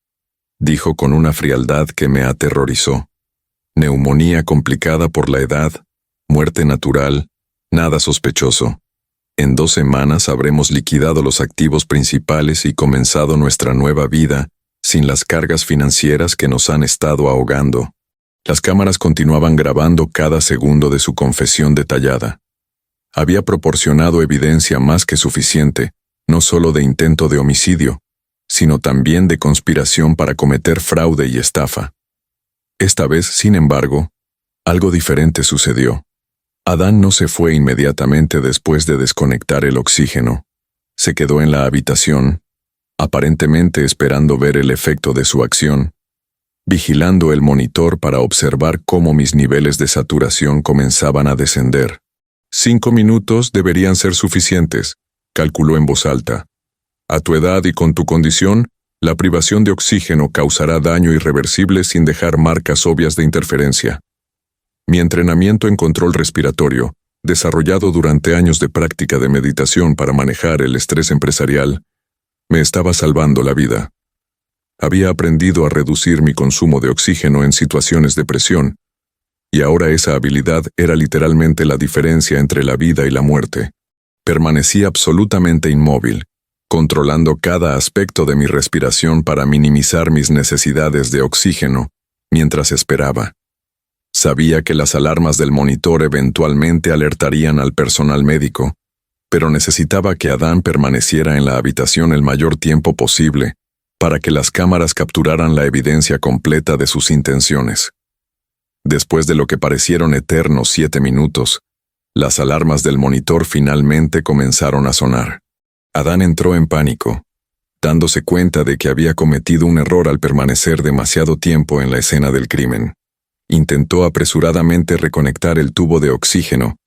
Speaker 1: dijo con una frialdad que me aterrorizó. Neumonía complicada por la edad, muerte natural, nada sospechoso. En 2 semanas habremos liquidado los activos principales y comenzado nuestra nueva vida, sin las cargas financieras que nos han estado ahogando. Las cámaras continuaban grabando cada segundo de su confesión detallada. Había proporcionado evidencia más que suficiente, no solo de intento de homicidio, sino también de conspiración para cometer fraude y estafa. Esta vez, sin embargo, algo diferente sucedió. Adán no se fue inmediatamente después de desconectar el oxígeno. Se quedó en la habitación, aparentemente esperando ver el efecto de su acción, vigilando el monitor para observar cómo mis niveles de saturación comenzaban a descender. 5 minutos deberían ser suficientes, calculó en voz alta. A tu edad y con tu condición, la privación de oxígeno causará daño irreversible sin dejar marcas obvias de interferencia. Mi entrenamiento en control respiratorio, desarrollado durante años de práctica de meditación para manejar el estrés empresarial, me estaba salvando la vida. Había aprendido a reducir mi consumo de oxígeno en situaciones de presión, y ahora esa habilidad era literalmente la diferencia entre la vida y la muerte. Permanecí absolutamente inmóvil, controlando cada aspecto de mi respiración para minimizar mis necesidades de oxígeno, mientras esperaba. Sabía que las alarmas del monitor eventualmente alertarían al personal médico, pero necesitaba que Adán permaneciera en la habitación el mayor tiempo posible para que las cámaras capturaran la evidencia completa de sus intenciones. Después de lo que parecieron eternos 7 minutos, las alarmas del monitor finalmente comenzaron a sonar. Adán entró en pánico, dándose cuenta de que había cometido un error al permanecer demasiado tiempo en la escena del crimen. Intentó apresuradamente reconectar el tubo de oxígeno,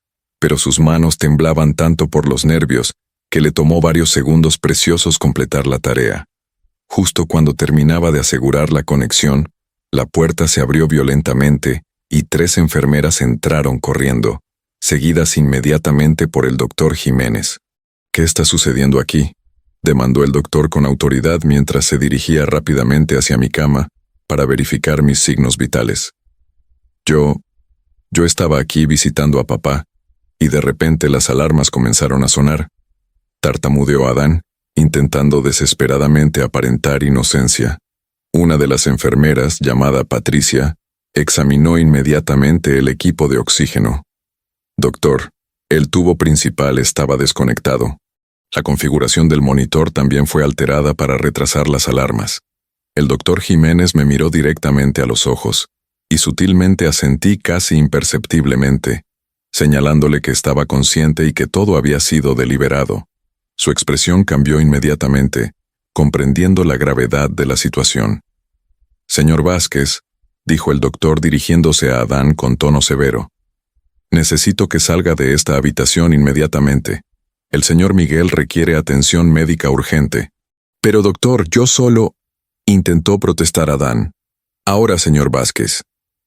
Speaker 1: pero sus manos temblaban tanto por los nervios que le tomó varios segundos preciosos completar la tarea. Justo cuando terminaba de asegurar la conexión, la puerta se abrió violentamente y 3 enfermeras entraron corriendo, seguidas inmediatamente por el doctor Jiménez. «¿Qué está sucediendo aquí?», demandó el doctor con autoridad mientras se dirigía rápidamente hacia mi cama para verificar mis signos vitales. Yo estaba aquí visitando a papá, y de repente las alarmas comenzaron a sonar. Tartamudeó Adán, intentando desesperadamente aparentar inocencia. Una de las enfermeras, llamada Patricia, examinó inmediatamente el equipo de oxígeno. «Doctor, el tubo principal estaba desconectado. La configuración del monitor también fue alterada para retrasar las alarmas». El doctor Jiménez me miró directamente a los ojos, y sutilmente asentí casi imperceptiblemente, señalándole que estaba consciente y que todo había sido deliberado. Su expresión cambió inmediatamente, comprendiendo la gravedad de la situación. «Señor Vázquez», dijo el doctor dirigiéndose a Adán con tono severo, «necesito que salga de esta habitación inmediatamente. El señor Miguel requiere atención médica urgente». «Pero doctor, yo solo», intentó protestar Adán. «Ahora, señor Vázquez,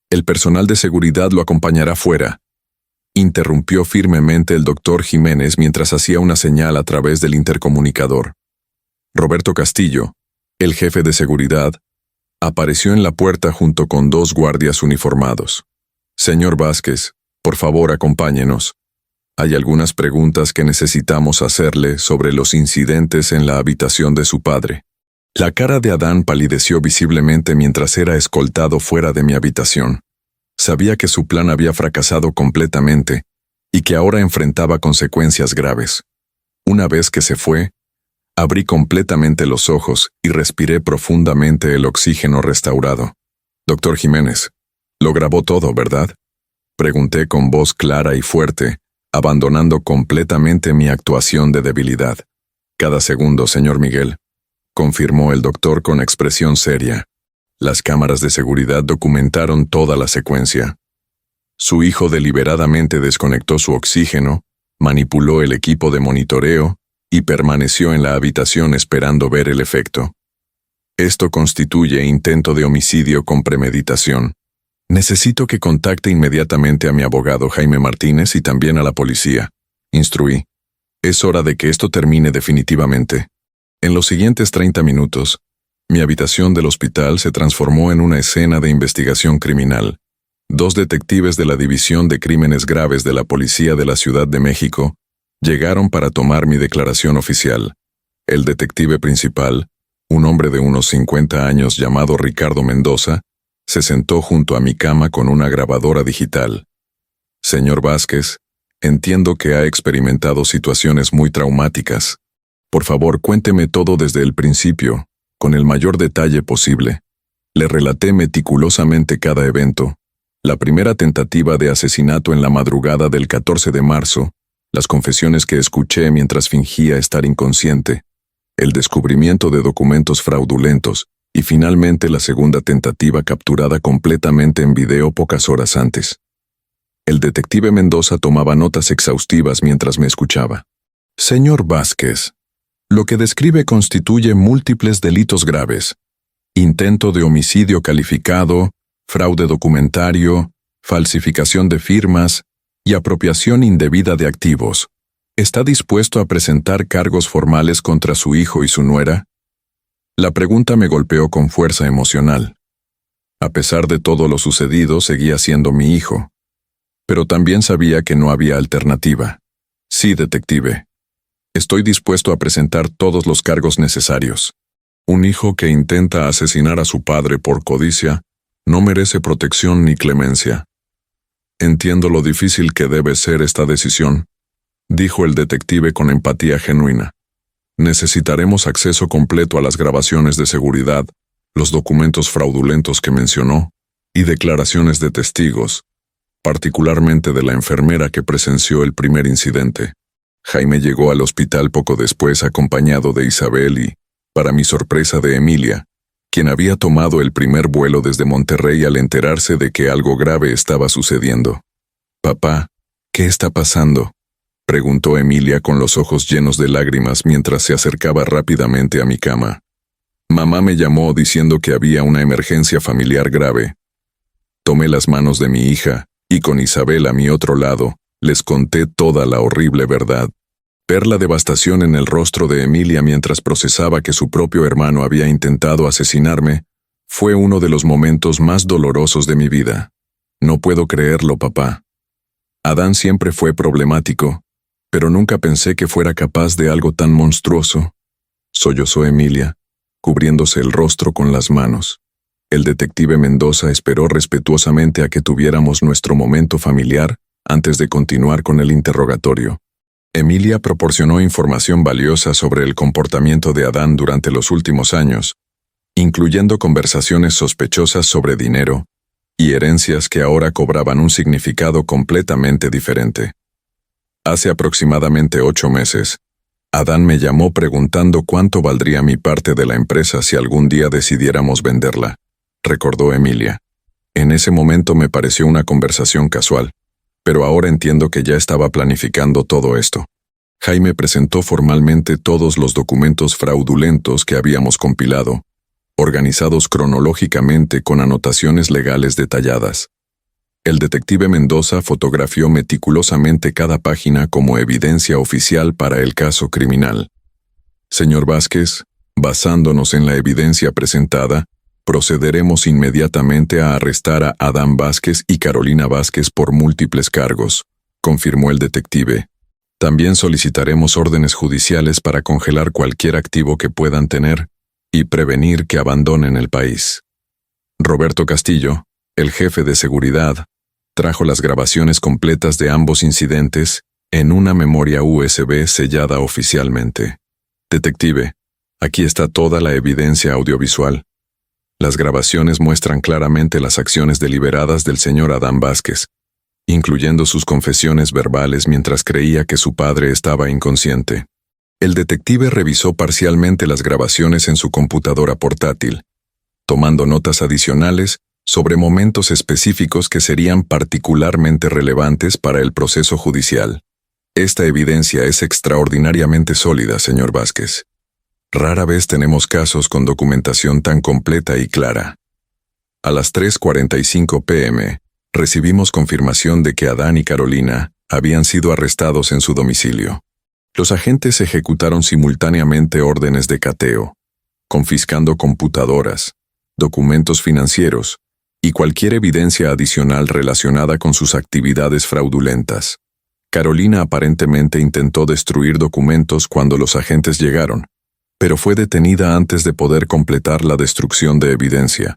Speaker 1: el personal de seguridad lo acompañará fuera», interrumpió firmemente el doctor Jiménez mientras hacía una señal a través del intercomunicador. Roberto Castillo, el jefe de seguridad, apareció en la puerta junto con 2 guardias uniformados. «Señor Vázquez, por favor acompáñenos. Hay algunas preguntas que necesitamos hacerle sobre los incidentes en la habitación de su padre». La cara de Adán palideció visiblemente mientras era escoltado fuera de mi habitación. Sabía que su plan había fracasado completamente y que ahora enfrentaba consecuencias graves. Una vez que se fue, Abrí completamente los ojos y respiré profundamente el oxígeno restaurado. Doctor Jiménez, lo grabó todo, ¿verdad? Pregunté con voz clara y fuerte, abandonando completamente mi actuación de debilidad. Cada segundo, señor Miguel, confirmó el doctor con expresión seria. Las cámaras de seguridad documentaron toda la secuencia. Su hijo deliberadamente desconectó su oxígeno, manipuló el equipo de monitoreo y permaneció en la habitación esperando ver el efecto. Esto constituye intento de homicidio con premeditación. Necesito que contacte inmediatamente a mi abogado Jaime Martínez y también a la policía, instruí. Es hora de que esto termine definitivamente. En los siguientes 30 minutos, mi habitación del hospital se transformó en una escena de investigación criminal. 2 detectives de la División de Crímenes Graves de la Policía de la Ciudad de México llegaron para tomar mi declaración oficial. El detective principal, un hombre de unos 50 años llamado Ricardo Mendoza, se sentó junto a mi cama con una grabadora digital. Señor Vázquez, entiendo que ha experimentado situaciones muy traumáticas. Por favor, cuénteme todo desde el principio, con el mayor detalle posible. Le relaté meticulosamente cada evento. La primera tentativa de asesinato en la madrugada del 14 de marzo, las confesiones que escuché mientras fingía estar inconsciente, el descubrimiento de documentos fraudulentos y finalmente la segunda tentativa capturada completamente en video pocas horas antes. El detective Mendoza tomaba notas exhaustivas mientras me escuchaba. Señor Vázquez, lo que describe constituye múltiples delitos graves: intento de homicidio calificado, fraude documentario, falsificación de firmas y apropiación indebida de activos. ¿Está dispuesto a presentar cargos formales contra su hijo y su nuera? La pregunta me golpeó con fuerza emocional. A pesar de todo lo sucedido, seguía siendo mi hijo. Pero también sabía que no había alternativa. Sí, detective. Estoy dispuesto a presentar todos los cargos necesarios. Un hijo que intenta asesinar a su padre por codicia no merece protección ni clemencia. Entiendo lo difícil que debe ser esta decisión, dijo el detective con empatía genuina. Necesitaremos acceso completo a las grabaciones de seguridad, los documentos fraudulentos que mencionó, y declaraciones de testigos, particularmente de la enfermera que presenció el primer incidente. Jaime llegó al hospital poco después acompañado de Isabel y, para mi sorpresa, de Emilia, quien había tomado el primer vuelo desde Monterrey al enterarse de que algo grave estaba sucediendo. «Papá, ¿qué está pasando?», preguntó Emilia con los ojos llenos de lágrimas mientras se acercaba rápidamente a mi cama. Mamá me llamó diciendo que había una emergencia familiar grave. Tomé las manos de mi hija y con Isabel a mi otro lado, les conté toda la horrible verdad. Ver la devastación en el rostro de Emilia mientras procesaba que su propio hermano había intentado asesinarme fue uno de los momentos más dolorosos de mi vida. No puedo creerlo, papá. Adán siempre fue problemático, pero nunca pensé que fuera capaz de algo tan monstruoso. Sollozó Emilia, cubriéndose el rostro con las manos. El detective Mendoza esperó respetuosamente a que tuviéramos nuestro momento familiar antes de continuar con el interrogatorio. Emilia proporcionó información valiosa sobre el comportamiento de Adán durante los últimos años, incluyendo conversaciones sospechosas sobre dinero y herencias que ahora cobraban un significado completamente diferente. Hace aproximadamente 8 meses, Adán me llamó preguntando cuánto valdría mi parte de la empresa si algún día decidiéramos venderla, recordó Emilia. En ese momento me pareció una conversación casual, pero ahora entiendo que ya estaba planificando todo esto. Jaime presentó formalmente todos los documentos fraudulentos que habíamos compilado, organizados cronológicamente con anotaciones legales detalladas. El detective Mendoza fotografió meticulosamente cada página como evidencia oficial para el caso criminal. Señor Vázquez, basándonos en la evidencia presentada, procederemos inmediatamente a arrestar a Adán Vázquez y Carolina Vázquez por múltiples cargos, confirmó el detective. También solicitaremos órdenes judiciales para congelar cualquier activo que puedan tener y prevenir que abandonen el país. Roberto Castillo, el jefe de seguridad, trajo las grabaciones completas de ambos incidentes en una memoria USB sellada oficialmente. Detective, aquí está toda la evidencia audiovisual. Las grabaciones muestran claramente las acciones deliberadas del señor Adán Vázquez, incluyendo sus confesiones verbales mientras creía que su padre estaba inconsciente. El detective revisó parcialmente las grabaciones en su computadora portátil, tomando notas adicionales sobre momentos específicos que serían particularmente relevantes para el proceso judicial. Esta evidencia es extraordinariamente sólida, señor Vázquez. Rara vez tenemos casos con documentación tan completa y clara. A las 3:45 p.m., recibimos confirmación de que Adán y Carolina habían sido arrestados en su domicilio. Los agentes ejecutaron simultáneamente órdenes de cateo, confiscando computadoras, documentos financieros y cualquier evidencia adicional relacionada con sus actividades fraudulentas. Carolina aparentemente intentó destruir documentos cuando los agentes llegaron, pero fue detenida antes de poder completar la destrucción de evidencia.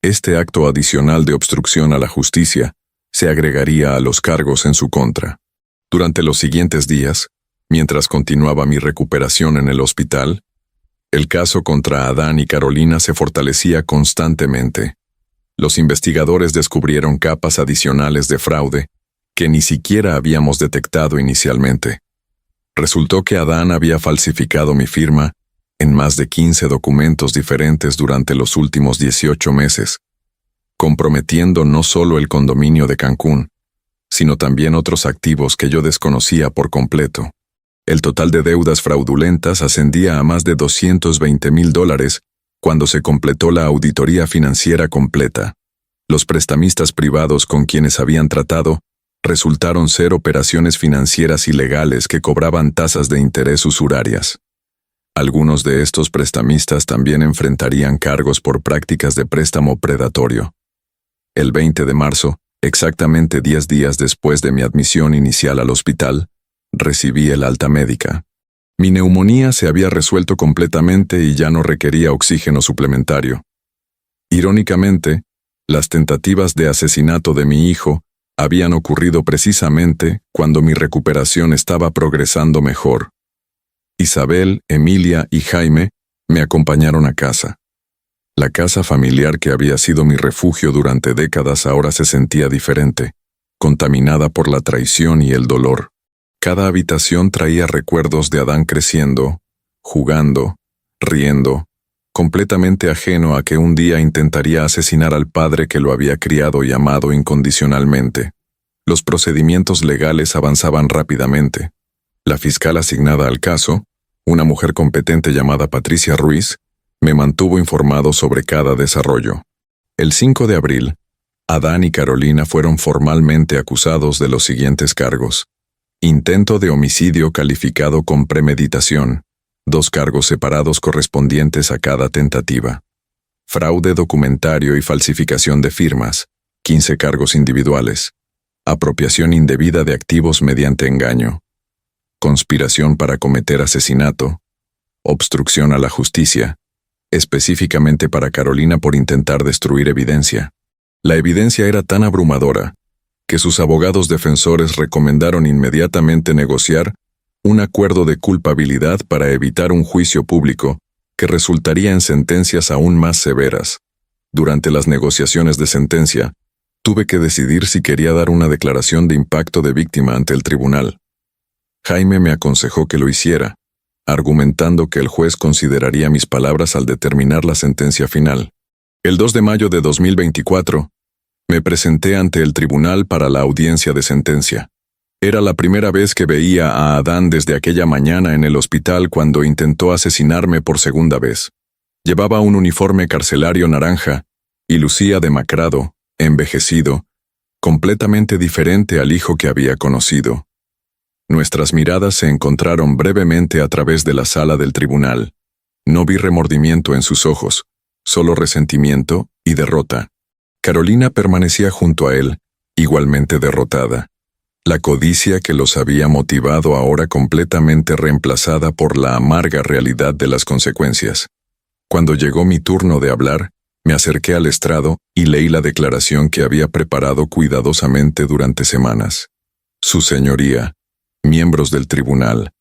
Speaker 1: Este acto adicional de obstrucción a la justicia se agregaría a los cargos en su contra. Durante los siguientes días, mientras continuaba mi recuperación en el hospital, el caso contra Adán y Carolina se fortalecía constantemente. Los investigadores descubrieron capas adicionales de fraude que ni siquiera habíamos detectado inicialmente. Resultó que Adán había falsificado mi firma en más de 15 documentos diferentes durante los últimos 18 meses, comprometiendo no solo el condominio de Cancún, sino también otros activos que yo desconocía por completo. El total de deudas fraudulentas ascendía a más de $220,000 cuando se completó la auditoría financiera completa. Los prestamistas privados con quienes habían tratado resultaron ser operaciones financieras ilegales que cobraban tasas de interés usurarias. Algunos de estos prestamistas también enfrentarían cargos por prácticas de préstamo predatorio. El 20 de marzo, exactamente 10 días después de mi admisión inicial al hospital, recibí el alta médica. Mi neumonía se había resuelto completamente y ya no requería oxígeno suplementario. Irónicamente, las tentativas de asesinato de mi hijo habían ocurrido precisamente cuando mi recuperación estaba progresando mejor. Isabel, Emilia y Jaime me acompañaron a casa. La casa familiar que había sido mi refugio durante décadas ahora se sentía diferente, contaminada por la traición y el dolor. Cada habitación traía recuerdos de Adán creciendo, jugando, riendo, completamente ajeno a que un día intentaría asesinar al padre que lo había criado y amado incondicionalmente. Los procedimientos legales avanzaban rápidamente. La fiscal asignada al caso, una mujer competente llamada Patricia Ruiz, me mantuvo informado sobre cada desarrollo. El 5 de abril, Adán y Carolina fueron formalmente acusados de los siguientes cargos: intento de homicidio calificado con premeditación, 2 cargos separados correspondientes a cada tentativa; fraude documentario y falsificación de firmas, 15 cargos individuales; apropiación indebida de activos mediante engaño; conspiración para cometer asesinato; obstrucción a la justicia, específicamente para Carolina por intentar destruir evidencia. La evidencia era tan abrumadora que sus abogados defensores recomendaron inmediatamente negociar un acuerdo de culpabilidad para evitar un juicio público que resultaría en sentencias aún más severas. Durante las negociaciones de sentencia, tuve que decidir si quería dar una declaración de impacto de víctima ante el tribunal. Jaime me aconsejó que lo hiciera, argumentando que el juez consideraría mis palabras al determinar la sentencia final. El 2 de mayo de 2024, me presenté ante el tribunal para la audiencia de sentencia. Era la primera vez que veía a Adán desde aquella mañana en el hospital cuando intentó asesinarme por segunda vez. Llevaba un uniforme carcelario naranja y lucía demacrado, envejecido, completamente diferente al hijo que había conocido. Nuestras miradas se encontraron brevemente a través de la sala del tribunal. No vi remordimiento en sus ojos, solo resentimiento y derrota. Carolina permanecía junto a él, igualmente derrotada. La codicia que los había motivado ahora completamente reemplazada por la amarga realidad de las consecuencias. Cuando llegó mi turno de hablar, me acerqué al estrado y leí la declaración que había preparado cuidadosamente durante semanas. Su señoría, miembros del tribunal,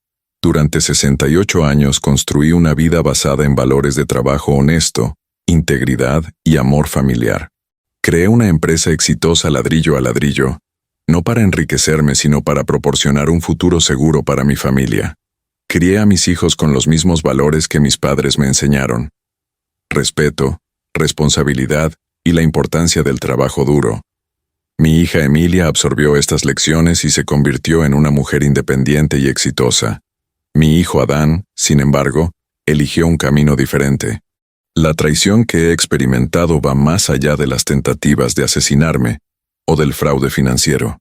Speaker 1: Durante 68 años construí una vida basada en valores de trabajo honesto, integridad y amor familiar. Creé una empresa exitosa ladrillo a ladrillo, no para enriquecerme sino para proporcionar un futuro seguro para mi familia. Crié a mis hijos con los mismos valores que mis padres me enseñaron: respeto, responsabilidad y la importancia del trabajo duro. Mi hija Emilia absorbió estas lecciones y se convirtió en una mujer independiente y exitosa. Mi hijo Adán, sin embargo, eligió un camino diferente. La traición que he experimentado va más allá de las tentativas de asesinarme o del fraude financiero.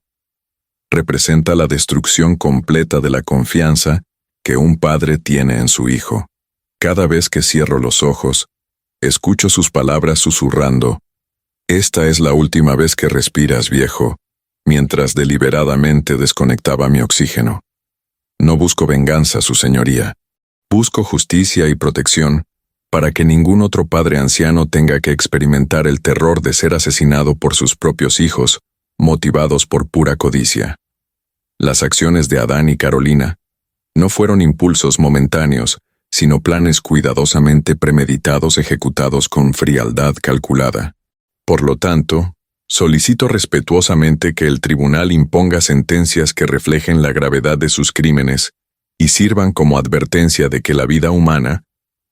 Speaker 1: Representa la destrucción completa de la confianza que un padre tiene en su hijo. Cada vez que cierro los ojos, escucho sus palabras susurrando: «Esta es la última vez que respiras, viejo», mientras deliberadamente desconectaba mi oxígeno. No busco venganza, su señoría. Busco justicia y protección para que ningún otro padre anciano tenga que experimentar el terror de ser asesinado por sus propios hijos, motivados por pura codicia. Las acciones de Adán y Carolina no fueron impulsos momentáneos, sino planes cuidadosamente premeditados ejecutados con frialdad calculada. Por lo tanto, solicito respetuosamente que el tribunal imponga sentencias que reflejen la gravedad de sus crímenes y sirvan como advertencia de que la vida humana,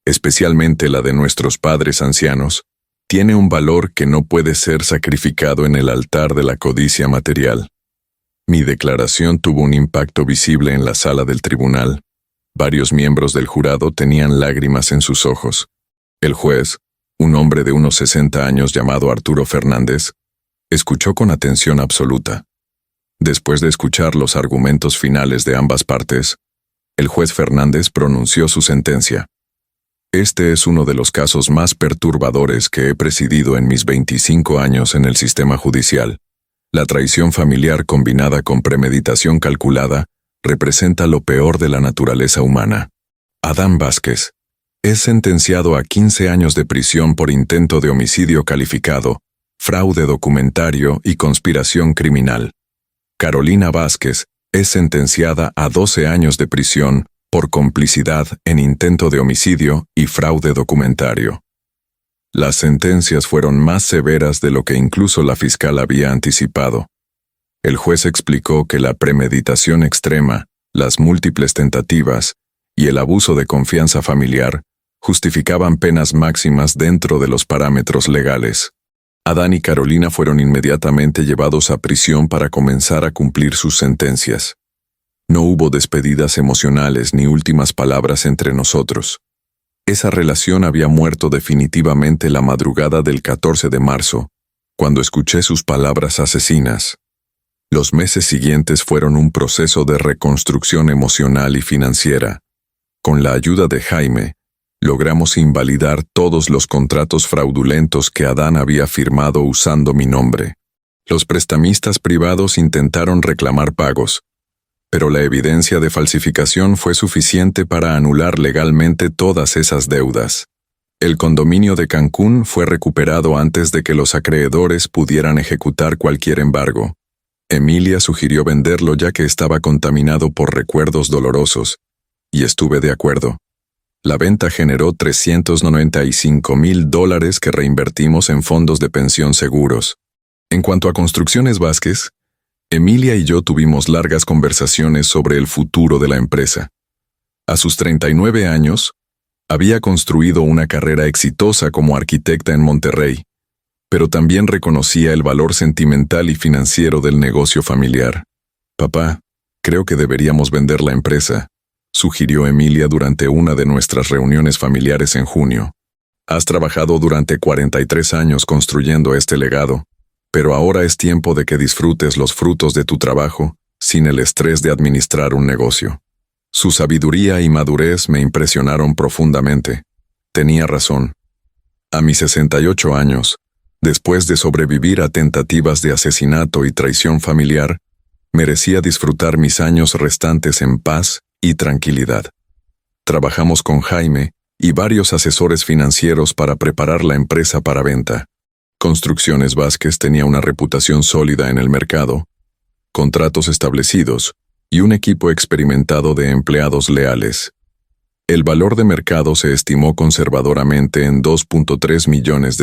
Speaker 1: especialmente la de nuestros padres ancianos, tiene un valor que no puede ser sacrificado en el altar de la codicia material. Mi declaración tuvo un impacto visible en la sala del tribunal. Varios miembros del jurado tenían lágrimas en sus ojos. El juez, un hombre de unos 60 años llamado Arturo Fernández, escuchó con atención absoluta. Después de escuchar los argumentos finales de ambas partes, el juez Fernández pronunció su sentencia. Este es uno de los casos más perturbadores que he presidido en mis 25 años en el sistema judicial. La traición familiar combinada con premeditación calculada representa lo peor de la naturaleza humana. Adán Vázquez es sentenciado a 15 años de prisión por intento de homicidio calificado, fraude documentario y conspiración criminal. Carolina Vázquez es sentenciada a 12 años de prisión por complicidad en intento de homicidio y fraude documentario. Las sentencias fueron más severas de lo que incluso la fiscal había anticipado. El juez explicó que la premeditación extrema, las múltiples tentativas y el abuso de confianza familiar justificaban penas máximas dentro de los parámetros legales. Adán y Carolina fueron inmediatamente llevados a prisión para comenzar a cumplir sus sentencias. No hubo despedidas emocionales ni últimas palabras entre nosotros. Esa relación había muerto definitivamente la madrugada del 14 de marzo, cuando escuché sus palabras asesinas. Los meses siguientes fueron un proceso de reconstrucción emocional y financiera. Con la ayuda de Jaime, logramos invalidar todos los contratos fraudulentos que Adán había firmado usando mi nombre. Los prestamistas privados intentaron reclamar pagos, pero la evidencia de falsificación fue suficiente para anular legalmente todas esas deudas. El condominio de Cancún fue recuperado antes de que los acreedores pudieran ejecutar cualquier embargo. Emilia sugirió venderlo ya que estaba contaminado por recuerdos dolorosos, y estuve de acuerdo. La venta generó $395,000 que reinvertimos en fondos de pensión seguros. En cuanto a Construcciones Vázquez, Emilia y yo tuvimos largas conversaciones sobre el futuro de la empresa. A sus 39 años, había construido una carrera exitosa como arquitecta en Monterrey, pero también reconocía el valor sentimental y financiero del negocio familiar. «Papá, creo que deberíamos vender la empresa», sugirió Emilia durante una de nuestras reuniones familiares en junio. «Has trabajado durante 43 años construyendo este legado, pero ahora es tiempo de que disfrutes los frutos de tu trabajo sin el estrés de administrar un negocio». Su sabiduría y madurez me impresionaron profundamente. Tenía razón. A mis 68 años, después de sobrevivir a tentativas de asesinato y traición familiar, merecía disfrutar mis años restantes en paz y tranquilidad. Trabajamos con Jaime y varios asesores financieros para preparar la empresa para venta. Construcciones Vázquez tenía una reputación sólida en el mercado, contratos establecidos y un equipo experimentado de empleados leales. El valor de mercado se estimó conservadoramente en $2.3 millones.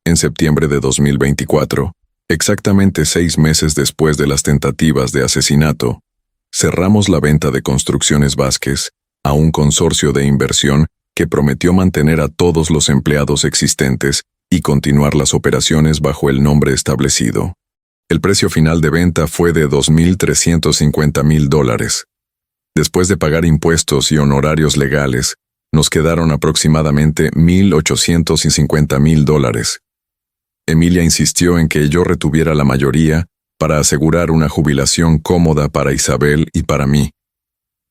Speaker 1: En septiembre de 2024, exactamente 6 meses después de las tentativas de asesinato, cerramos la venta de Construcciones Vázquez a un consorcio de inversión que prometió mantener a todos los empleados existentes y continuar las operaciones bajo el nombre establecido. El precio final de venta fue de $2.350.000. Después de pagar impuestos y honorarios legales, nos quedaron aproximadamente $1.850.000. Emilia insistió en que yo retuviera la mayoría para asegurar una jubilación cómoda para Isabel y para mí.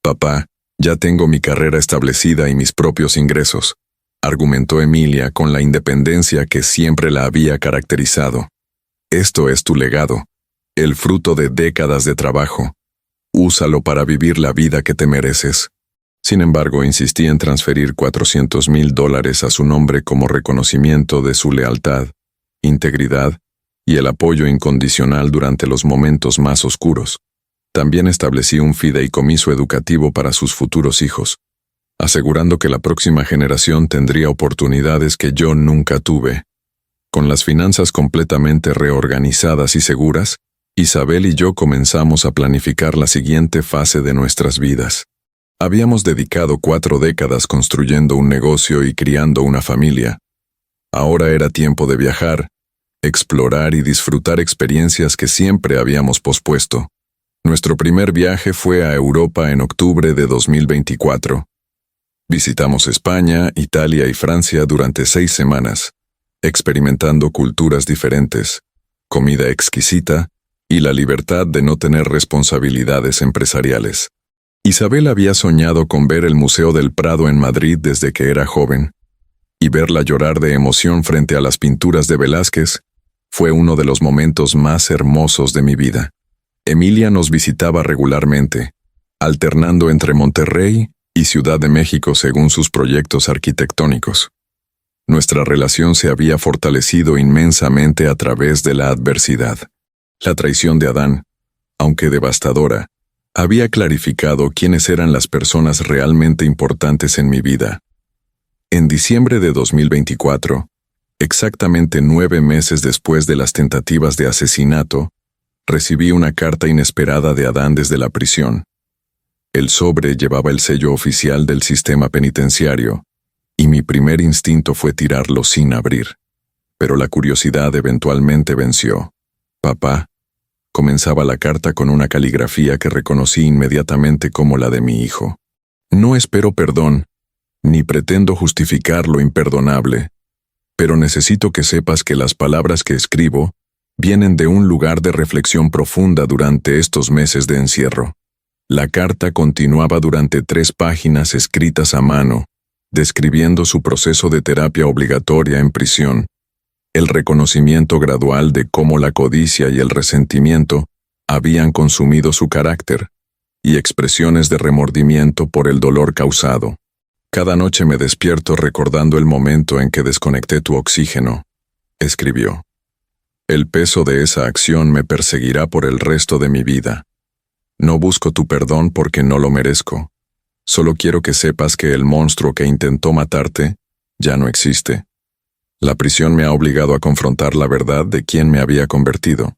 Speaker 1: Papá, ya tengo mi carrera establecida y mis propios ingresos, argumentó Emilia con la independencia que siempre la había caracterizado. Esto es tu legado, el fruto de décadas de trabajo. Úsalo para vivir la vida que te mereces. Sin embargo, insistí en transferir $400.000 a su nombre como reconocimiento de su lealtad, integridad y el apoyo incondicional durante los momentos más oscuros. También establecí un fideicomiso educativo para sus futuros hijos, asegurando que la próxima generación tendría oportunidades que yo nunca tuve. Con las finanzas completamente reorganizadas y seguras, Isabel y yo comenzamos a planificar la siguiente fase de nuestras vidas. Habíamos dedicado 4 décadas construyendo un negocio y criando una familia. Ahora era tiempo de viajar, explorar y disfrutar experiencias que siempre habíamos pospuesto. Nuestro primer viaje fue a Europa en octubre de 2024. Visitamos España, Italia y Francia durante 6 semanas, experimentando culturas diferentes, comida exquisita y la libertad de no tener responsabilidades empresariales. Isabel había soñado con ver el Museo del Prado en Madrid desde que era joven, y verla llorar de emoción frente a las pinturas de Velázquez fue uno de los momentos más hermosos de mi vida. Emilia nos visitaba regularmente, alternando entre Monterrey y Ciudad de México según sus proyectos arquitectónicos. Nuestra relación se había fortalecido inmensamente a través de la adversidad. La traición de Adán, aunque devastadora, había clarificado quiénes eran las personas realmente importantes en mi vida. En diciembre de 2024, exactamente 9 meses después de las tentativas de asesinato, recibí una carta inesperada de Adán desde la prisión. El sobre llevaba el sello oficial del sistema penitenciario, y mi primer instinto fue tirarlo sin abrir. Pero la curiosidad eventualmente venció. Papá, comenzaba la carta con una caligrafía que reconocí inmediatamente como la de mi hijo. No espero perdón, ni pretendo justificar lo imperdonable, pero necesito que sepas que las palabras que escribo vienen de un lugar de reflexión profunda durante estos meses de encierro. La carta continuaba durante 3 páginas escritas a mano, describiendo su proceso de terapia obligatoria en prisión, el reconocimiento gradual de cómo la codicia y el resentimiento habían consumido su carácter, y expresiones de remordimiento por el dolor causado. Cada noche me despierto recordando el momento en que desconecté tu oxígeno, escribió. El peso de esa acción me perseguirá por el resto de mi vida. No busco tu perdón porque no lo merezco. Solo quiero que sepas que el monstruo que intentó matarte ya no existe. La prisión me ha obligado a confrontar la verdad de quién me había convertido.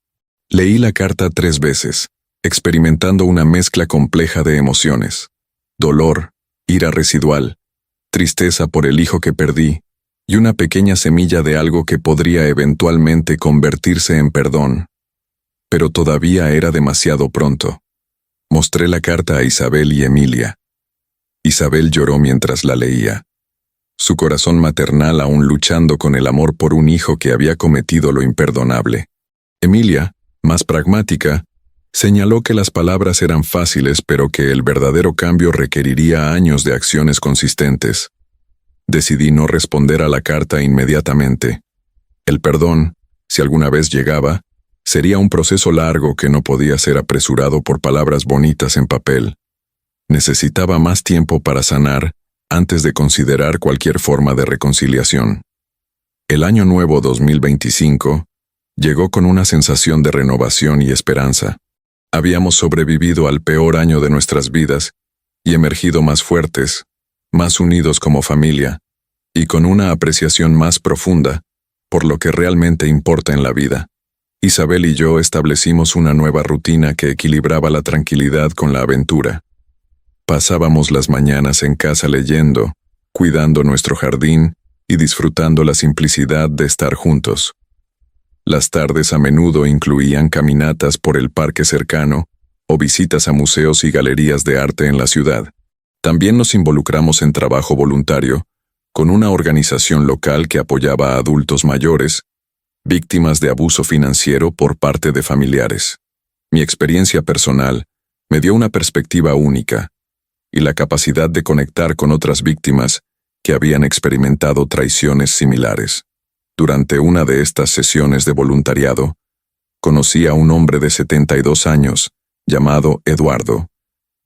Speaker 1: Leí la carta 3 veces, experimentando una mezcla compleja de emociones. Dolor, ira residual, tristeza por el hijo que perdí, y una pequeña semilla de algo que podría eventualmente convertirse en perdón. Pero todavía era demasiado pronto. Mostré la carta a Isabel y Emilia. Isabel lloró mientras la leía, su corazón maternal aún luchando con el amor por un hijo que había cometido lo imperdonable. Emilia, más pragmática, señaló que las palabras eran fáciles pero que el verdadero cambio requeriría años de acciones consistentes. Decidí no responder a la carta inmediatamente. El perdón, si alguna vez llegaba, sería un proceso largo que no podía ser apresurado por palabras bonitas en papel. Necesitaba más tiempo para sanar antes de considerar cualquier forma de reconciliación. El año nuevo 2025 llegó con una sensación de renovación y esperanza. Habíamos sobrevivido al peor año de nuestras vidas y emergido más fuertes, más unidos como familia, y con una apreciación más profunda por lo que realmente importa en la vida. Isabel y yo establecimos una nueva rutina que equilibraba la tranquilidad con la aventura. Pasábamos las mañanas en casa leyendo, cuidando nuestro jardín y disfrutando la simplicidad de estar juntos. Las tardes a menudo incluían caminatas por el parque cercano o visitas a museos y galerías de arte en la ciudad. También nos involucramos en trabajo voluntario, con una organización local que apoyaba a adultos mayores, víctimas de abuso financiero por parte de familiares. Mi experiencia personal me dio una perspectiva única y la capacidad de conectar con otras víctimas que habían experimentado traiciones similares. Durante una de estas sesiones de voluntariado, conocí a un hombre de 72 años, llamado Eduardo,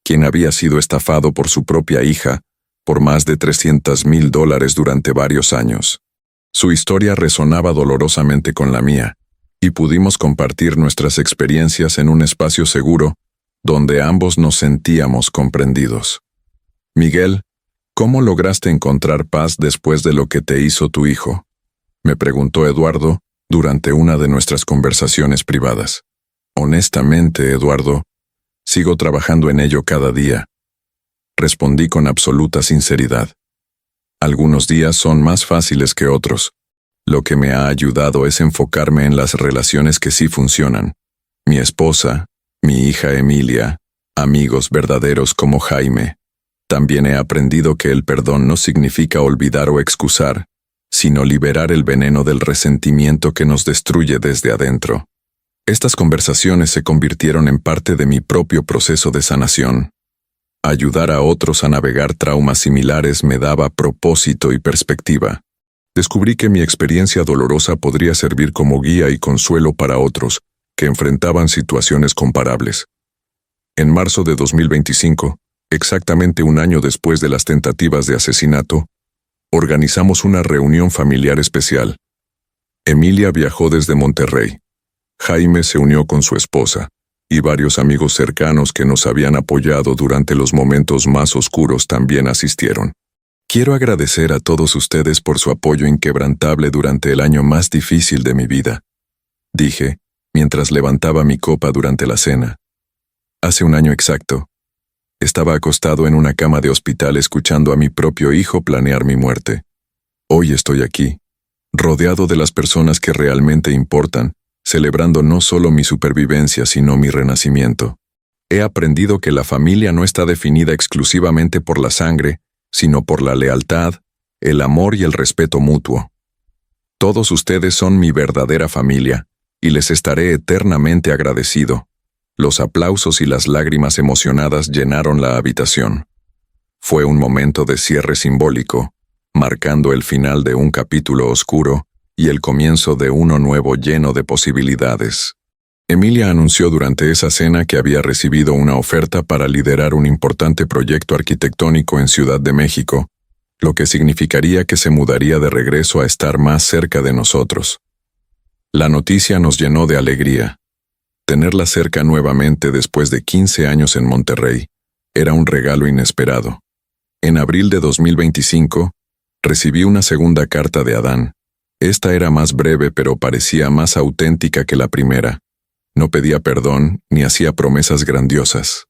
Speaker 1: quien había sido estafado por su propia hija por más de $300,000 durante varios años. Su historia resonaba dolorosamente con la mía, y pudimos compartir nuestras experiencias en un espacio seguro, donde ambos nos sentíamos comprendidos. Miguel, ¿cómo lograste encontrar paz después de lo que te hizo tu hijo?, me preguntó Eduardo durante una de nuestras conversaciones privadas. Honestamente, Eduardo, sigo trabajando en ello cada día. Respondí con absoluta sinceridad. Algunos días son más fáciles que otros. Lo que me ha ayudado es enfocarme en las relaciones que sí funcionan. Mi esposa, mi hija Emilia, amigos verdaderos como Jaime. También he aprendido que el perdón no significa olvidar o excusar, sino liberar el veneno del resentimiento que nos destruye desde adentro. Estas conversaciones se convirtieron en parte de mi propio proceso de sanación. Ayudar a otros a navegar traumas similares me daba propósito y perspectiva. Descubrí que mi experiencia dolorosa podría servir como guía y consuelo para otros que enfrentaban situaciones comparables. En marzo de 2025, exactamente un año después de las tentativas de asesinato, organizamos una reunión familiar especial. Emilia viajó desde Monterrey. Jaime se unió con su esposa, y varios amigos cercanos que nos habían apoyado durante los momentos más oscuros también asistieron. Quiero agradecer a todos ustedes por su apoyo inquebrantable durante el año más difícil de mi vida, dije, mientras levantaba mi copa durante la cena. Hace un año exacto, estaba acostado en una cama de hospital escuchando a mi propio hijo planear mi muerte. Hoy estoy aquí, rodeado de las personas que realmente importan, celebrando no solo mi supervivencia sino mi renacimiento. He aprendido que la familia no está definida exclusivamente por la sangre, sino por la lealtad, el amor y el respeto mutuo. Todos ustedes son mi verdadera familia, y les estaré eternamente agradecido. Los aplausos y las lágrimas emocionadas llenaron la habitación. Fue un momento de cierre simbólico, marcando el final de un capítulo oscuro y el comienzo de uno nuevo lleno de posibilidades. Emilia anunció durante esa cena que había recibido una oferta para liderar un importante proyecto arquitectónico en Ciudad de México, lo que significaría que se mudaría de regreso a estar más cerca de nosotros. La noticia nos llenó de alegría. Tenerla cerca nuevamente después de 15 años en Monterrey era un regalo inesperado. En abril de 2025, recibí una segunda carta de Adán. Esta era más breve pero parecía más auténtica que la primera. No pedía perdón ni hacía promesas grandiosas.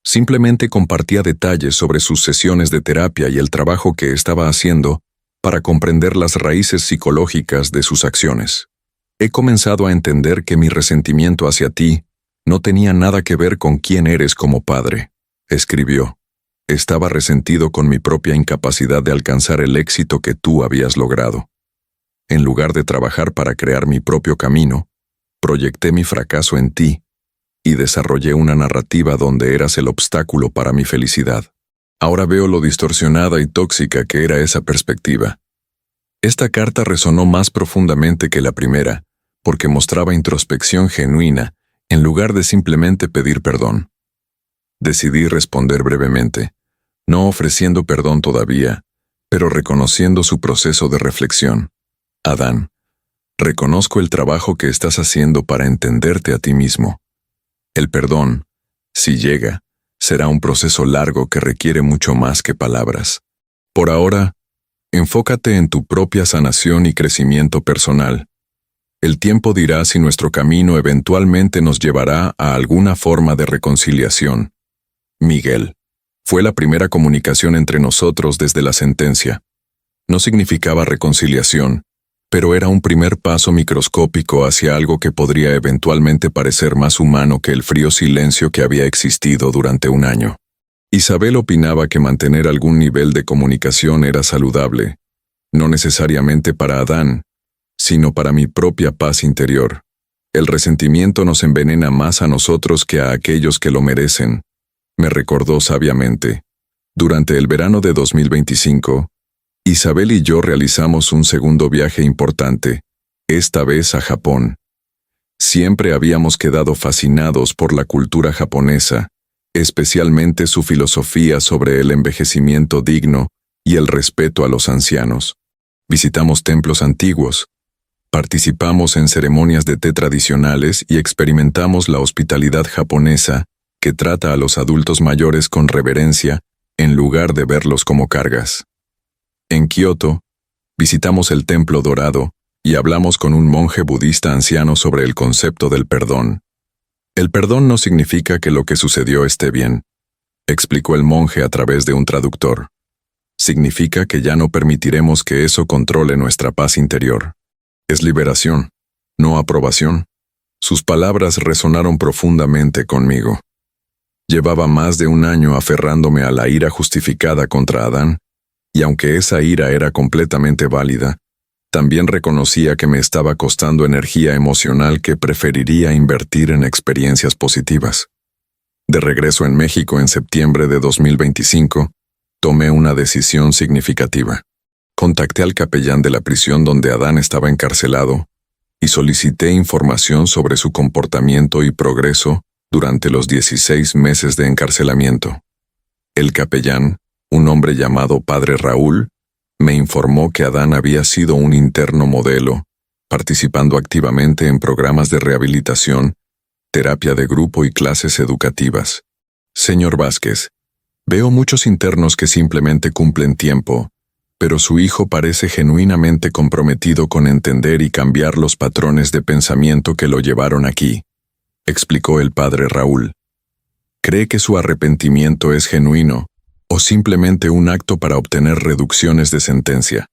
Speaker 1: Simplemente compartía detalles sobre sus sesiones de terapia y el trabajo que estaba haciendo para comprender las raíces psicológicas de sus acciones. He comenzado a entender que mi resentimiento hacia ti no tenía nada que ver con quién eres como padre, escribió. Estaba resentido con mi propia incapacidad de alcanzar el éxito que tú habías logrado. En lugar de trabajar para crear mi propio camino, proyecté mi fracaso en ti y desarrollé una narrativa donde eras el obstáculo para mi felicidad. Ahora veo lo distorsionada y tóxica que era esa perspectiva. Esta carta resonó más profundamente que la primera, porque mostraba introspección genuina, en lugar de simplemente pedir perdón. Decidí responder brevemente, no ofreciendo perdón todavía, pero reconociendo su proceso de reflexión. Adán, reconozco el trabajo que estás haciendo para entenderte a ti mismo. El perdón, Si llega, será un proceso largo que requiere mucho más que palabras. Por ahora, enfócate en tu propia sanación y crecimiento personal. El tiempo dirá si nuestro camino eventualmente nos llevará a alguna forma de reconciliación. Miguel. Fue la primera comunicación entre nosotros desde la sentencia. No significaba reconciliación, pero era un primer paso microscópico hacia algo que podría eventualmente parecer más humano que el frío silencio que había existido durante un año. Isabel opinaba que mantener algún nivel de comunicación era saludable, no necesariamente para Adán, sino para mi propia paz interior. El resentimiento nos envenena más a nosotros que a aquellos que lo merecen, me recordó sabiamente. Durante el verano de 2025, Isabel y yo realizamos un segundo viaje importante, esta vez a Japón. Siempre habíamos quedado fascinados por la cultura japonesa, especialmente su filosofía sobre el envejecimiento digno y el respeto a los ancianos. Visitamos templos antiguos, participamos en ceremonias de té tradicionales y experimentamos la hospitalidad japonesa que trata a los adultos mayores con reverencia en lugar de verlos como cargas. En Kioto, visitamos el Templo Dorado y hablamos con un monje budista anciano sobre el concepto del perdón. El perdón no significa que lo que sucedió esté bien, explicó el monje a través de un traductor. Significa que ya no permitiremos que eso controle nuestra paz interior. Es liberación, no aprobación. Sus palabras resonaron profundamente conmigo. Llevaba más de un año aferrándome a la ira justificada contra Adán, y aunque esa ira era completamente válida, también reconocía que me estaba costando energía emocional que preferiría invertir en experiencias positivas. De regreso en México en septiembre de 2025, tomé una decisión significativa. Contacté al capellán de la prisión donde Adán estaba encarcelado y solicité información sobre su comportamiento y progreso durante los 16 meses de encarcelamiento. El capellán, un hombre llamado Padre Raúl, me informó que Adán había sido un interno modelo, participando activamente en programas de rehabilitación, terapia de grupo y clases educativas. Señor Vázquez, veo muchos internos que simplemente cumplen tiempo, pero su hijo parece genuinamente comprometido con entender y cambiar los patrones de pensamiento que lo llevaron aquí, explicó el Padre Raúl. ¿Cree que su arrepentimiento es genuino o simplemente un acto para obtener reducciones de sentencia?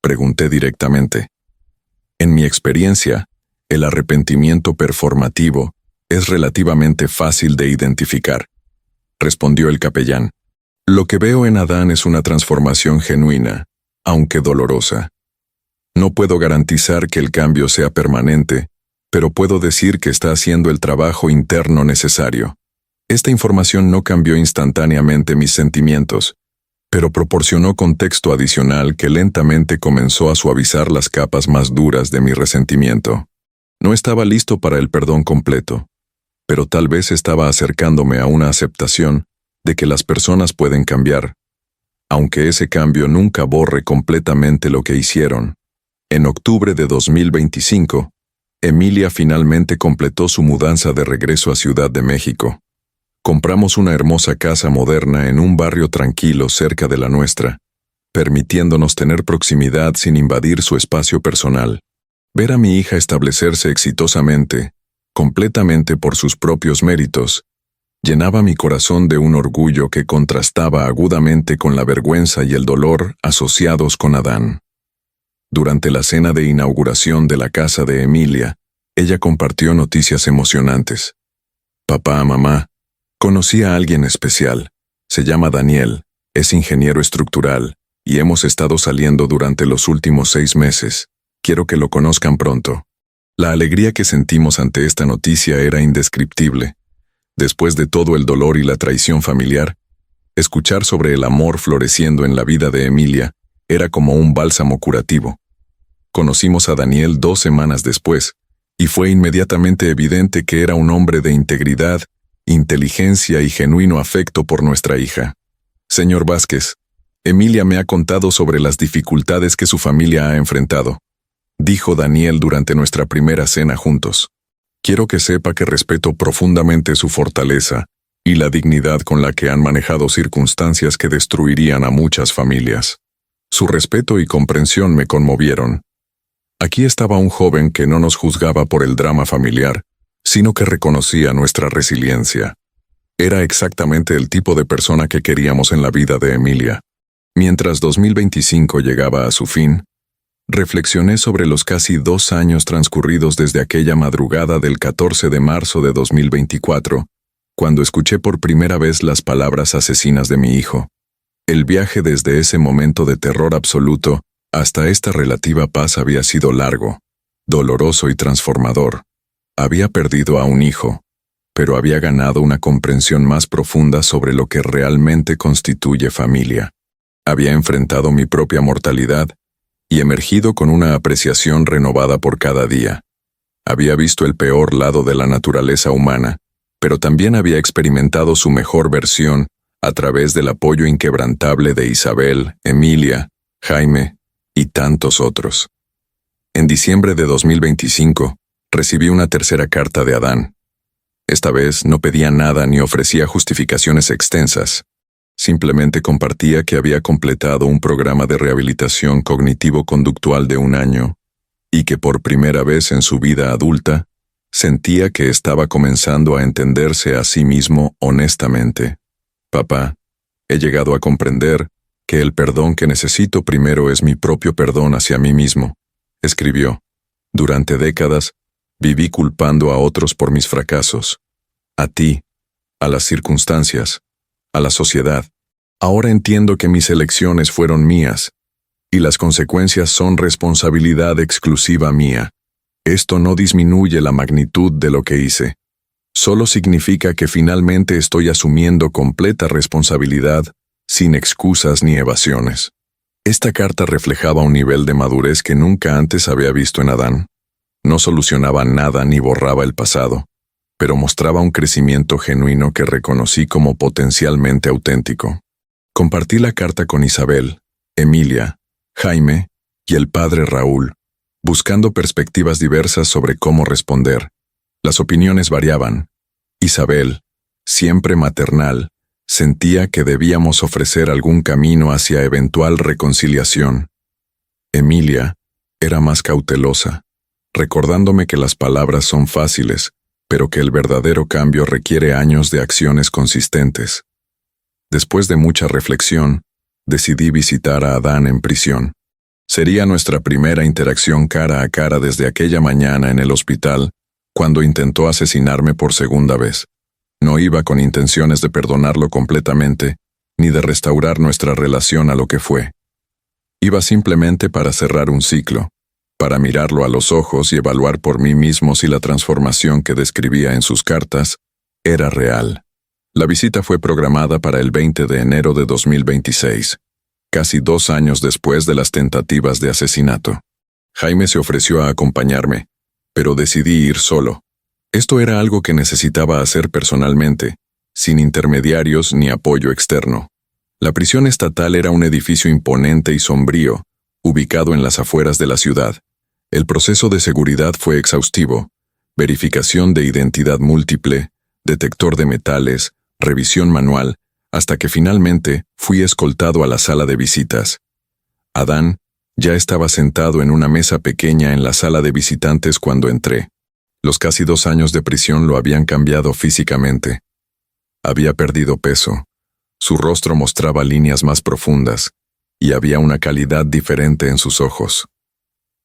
Speaker 1: Pregunté directamente. En mi experiencia, el arrepentimiento performativo es relativamente fácil de identificar, respondió el capellán. Lo que veo en Adán es una transformación genuina, aunque dolorosa. No puedo garantizar que el cambio sea permanente, pero puedo decir que está haciendo el trabajo interno necesario. Esta información no cambió instantáneamente mis sentimientos, pero proporcionó contexto adicional que lentamente comenzó a suavizar las capas más duras de mi resentimiento. No estaba listo para el perdón completo, pero tal vez estaba acercándome a una aceptación de que las personas pueden cambiar, aunque ese cambio nunca borre completamente lo que hicieron. En octubre de 2025, Emilia finalmente completó su mudanza de regreso a Ciudad de México. Compramos una hermosa casa moderna en un barrio tranquilo cerca de la nuestra, permitiéndonos tener proximidad sin invadir su espacio personal. Ver a mi hija establecerse exitosamente, completamente por sus propios méritos, llenaba mi corazón de un orgullo que contrastaba agudamente con la vergüenza y el dolor asociados con Adán. Durante la cena de inauguración de la casa de Emilia, ella compartió noticias emocionantes. Papá, mamá, conocí a alguien especial. Se llama Daniel, es ingeniero estructural, y hemos estado saliendo durante los últimos 6 meses. Quiero que lo conozcan pronto. La alegría que sentimos ante esta noticia era indescriptible. Después de todo el dolor y la traición familiar, escuchar sobre el amor floreciendo en la vida de Emilia era como un bálsamo curativo. Conocimos a Daniel 2 semanas después, y fue inmediatamente evidente que era un hombre de integridad, inteligencia y genuino afecto por nuestra hija. Señor Vázquez, Emilia me ha contado sobre las dificultades que su familia ha enfrentado, dijo Daniel durante nuestra primera cena juntos. Quiero que sepa que respeto profundamente su fortaleza y la dignidad con la que han manejado circunstancias que destruirían a muchas familias. Su respeto y comprensión me conmovieron. Aquí estaba un joven que no nos juzgaba por el drama familiar, sino que reconocía nuestra resiliencia. Era exactamente el tipo de persona que queríamos en la vida de Emilia. Mientras 2025 llegaba a su fin, reflexioné sobre los casi 2 años transcurridos desde aquella madrugada del 14 de marzo de 2024, cuando escuché por primera vez las palabras asesinas de mi hijo. El viaje desde ese momento de terror absoluto hasta esta relativa paz había sido largo, doloroso y transformador. Había perdido a un hijo, pero había ganado una comprensión más profunda sobre lo que realmente constituye familia. Había enfrentado mi propia mortalidad y emergido con una apreciación renovada por cada día. Había visto el peor lado de la naturaleza humana, pero también había experimentado su mejor versión a través del apoyo inquebrantable de Isabel, Emilia, Jaime y tantos otros. En diciembre de 2025, recibí una tercera carta de Adán. Esta vez no pedía nada ni ofrecía justificaciones extensas. Simplemente compartía que había completado un programa de rehabilitación cognitivo-conductual de 1 año y que por primera vez en su vida adulta sentía que estaba comenzando a entenderse a sí mismo honestamente. Papá, he llegado a comprender que el perdón que necesito primero es mi propio perdón hacia mí mismo, escribió. Durante décadas, viví culpando a otros por mis fracasos. A ti, a las circunstancias, a la sociedad. Ahora entiendo que mis elecciones fueron mías, y las consecuencias son responsabilidad exclusiva mía. Esto no disminuye la magnitud de lo que hice. Solo significa que finalmente estoy asumiendo completa responsabilidad, sin excusas ni evasiones. Esta carta reflejaba un nivel de madurez que nunca antes había visto en Adán. No solucionaba nada ni borraba el pasado, pero mostraba un crecimiento genuino que reconocí como potencialmente auténtico. Compartí la carta con Isabel, Emilia, Jaime y el padre Raúl, buscando perspectivas diversas sobre cómo responder. Las opiniones variaban. Isabel, siempre maternal, sentía que debíamos ofrecer algún camino hacia eventual reconciliación. Emilia era más cautelosa, recordándome que las palabras son fáciles, pero que el verdadero cambio requiere años de acciones consistentes. Después de mucha reflexión, decidí visitar a Adán en prisión. Sería nuestra primera interacción cara a cara desde aquella mañana en el hospital, cuando intentó asesinarme por segunda vez. No iba con intenciones de perdonarlo completamente, ni de restaurar nuestra relación a lo que fue. Iba simplemente para cerrar un ciclo, para mirarlo a los ojos y evaluar por mí mismo si la transformación que describía en sus cartas era real. La visita fue programada para el 20 de enero de 2026, casi 2 años después de las tentativas de asesinato. Jaime se ofreció a acompañarme, pero decidí ir solo. Esto era algo que necesitaba hacer personalmente, sin intermediarios ni apoyo externo. La prisión estatal era un edificio imponente y sombrío, ubicado en las afueras de la ciudad. El proceso de seguridad fue exhaustivo: verificación de identidad múltiple, detector de metales, revisión manual, hasta que finalmente fui escoltado a la sala de visitas. Adán ya estaba sentado en una mesa pequeña en la sala de visitantes cuando entré. Los casi 2 años de prisión lo habían cambiado físicamente. Había perdido peso. Su rostro mostraba líneas más profundas, y había una calidad diferente en sus ojos.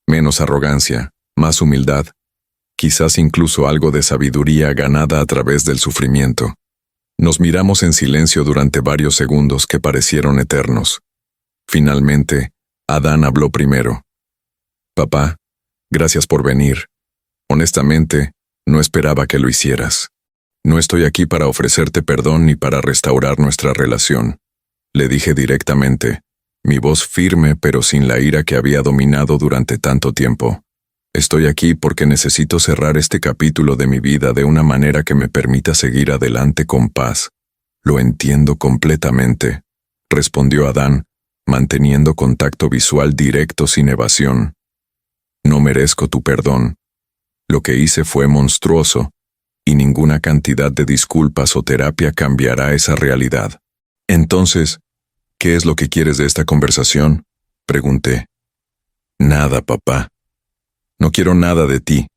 Speaker 1: Menos arrogancia, más humildad, quizás incluso algo de sabiduría ganada a través del sufrimiento. Nos miramos en silencio durante varios segundos que parecieron eternos. Finalmente, Adán habló primero. Papá, gracias por venir. Honestamente, no esperaba que lo hicieras. No estoy aquí para ofrecerte perdón ni para restaurar nuestra relación. Le dije directamente, mi voz firme pero sin la ira que había dominado durante tanto tiempo. Estoy aquí porque necesito cerrar este capítulo de mi vida de una manera que me permita seguir adelante con paz. Lo entiendo completamente, respondió Adán, manteniendo contacto visual directo sin evasión. No merezco tu perdón. Lo que hice fue monstruoso, y ninguna cantidad de disculpas o terapia cambiará esa realidad. Entonces, ¿qué es lo que quieres de esta conversación?, pregunté. Nada, papá. No quiero nada de ti.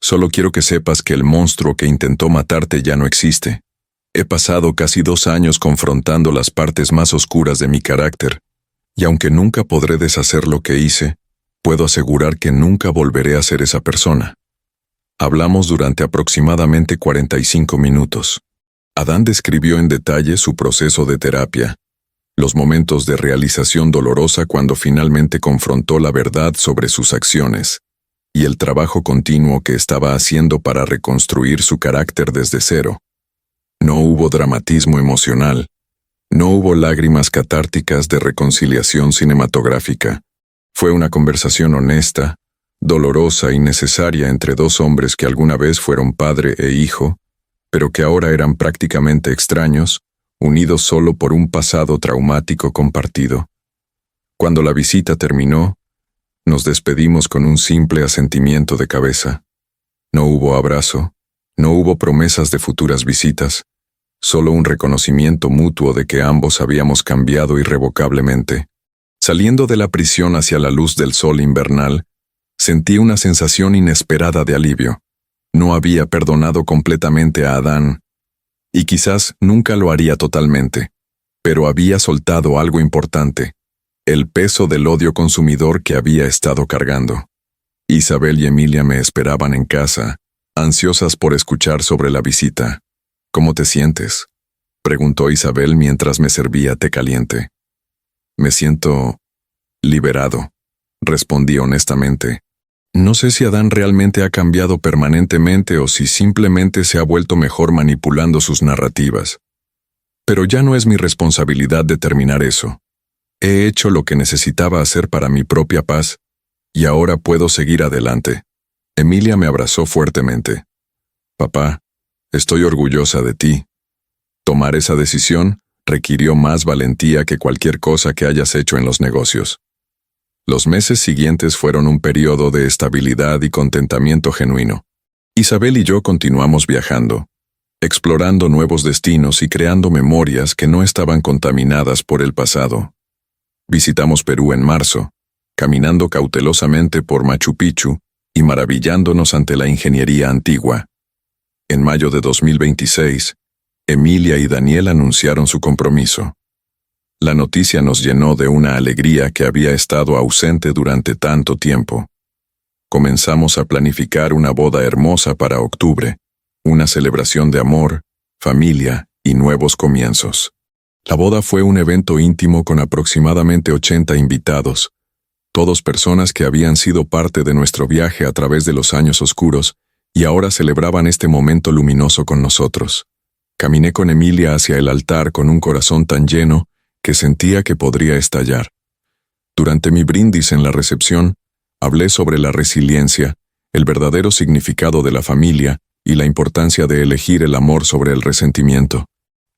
Speaker 1: Solo quiero que sepas que el monstruo que intentó matarte ya no existe. He pasado casi 2 años confrontando las partes más oscuras de mi carácter, y aunque nunca podré deshacer lo que hice, puedo asegurar que nunca volveré a ser esa persona. Hablamos durante aproximadamente 45 minutos. Adán describió en detalle su proceso de terapia, los momentos de realización dolorosa cuando finalmente confrontó la verdad sobre sus acciones, y el trabajo continuo que estaba haciendo para reconstruir su carácter desde cero. No hubo dramatismo emocional, no hubo lágrimas catárticas de reconciliación cinematográfica. Fue una conversación honesta, dolorosa y necesaria entre 2 hombres que alguna vez fueron padre e hijo, pero que ahora eran prácticamente extraños, unidos solo por un pasado traumático compartido. Cuando la visita terminó, nos despedimos con un simple asentimiento de cabeza. No hubo abrazo, no hubo promesas de futuras visitas, solo un reconocimiento mutuo de que ambos habíamos cambiado irrevocablemente. Saliendo de la prisión hacia la luz del sol invernal, sentí una sensación inesperada de alivio. No había perdonado completamente a Adán, y quizás nunca lo haría totalmente, pero había soltado algo importante, el peso del odio consumidor que había estado cargando. Isabel y Emilia me esperaban en casa, ansiosas por escuchar sobre la visita. ¿Cómo te sientes?, preguntó Isabel mientras me servía té caliente. Me siento liberado, respondí honestamente. No sé si Adán realmente ha cambiado permanentemente o si simplemente se ha vuelto mejor manipulando sus narrativas. Pero ya no es mi responsabilidad determinar eso. He hecho lo que necesitaba hacer para mi propia paz, y ahora puedo seguir adelante. Emilia me abrazó fuertemente. Papá, estoy orgullosa de ti. Tomar esa decisión requirió más valentía que cualquier cosa que hayas hecho en los negocios. Los meses siguientes fueron un periodo de estabilidad y contentamiento genuino. Isabel y yo continuamos viajando, explorando nuevos destinos y creando memorias que no estaban contaminadas por el pasado. Visitamos Perú en marzo, caminando cautelosamente por Machu Picchu y maravillándonos ante la ingeniería antigua. En mayo de 2026, Emilia y Daniel anunciaron su compromiso. La noticia nos llenó de una alegría que había estado ausente durante tanto tiempo. Comenzamos a planificar una boda hermosa para octubre, una celebración de amor, familia y nuevos comienzos. La boda fue un evento íntimo con aproximadamente 80 invitados, todos personas que habían sido parte de nuestro viaje a través de los años oscuros y ahora celebraban este momento luminoso con nosotros. Caminé con Emilia hacia el altar con un corazón tan lleno que sentía que podría estallar. Durante mi brindis en la recepción, hablé sobre la resiliencia, el verdadero significado de la familia y la importancia de elegir el amor sobre el resentimiento.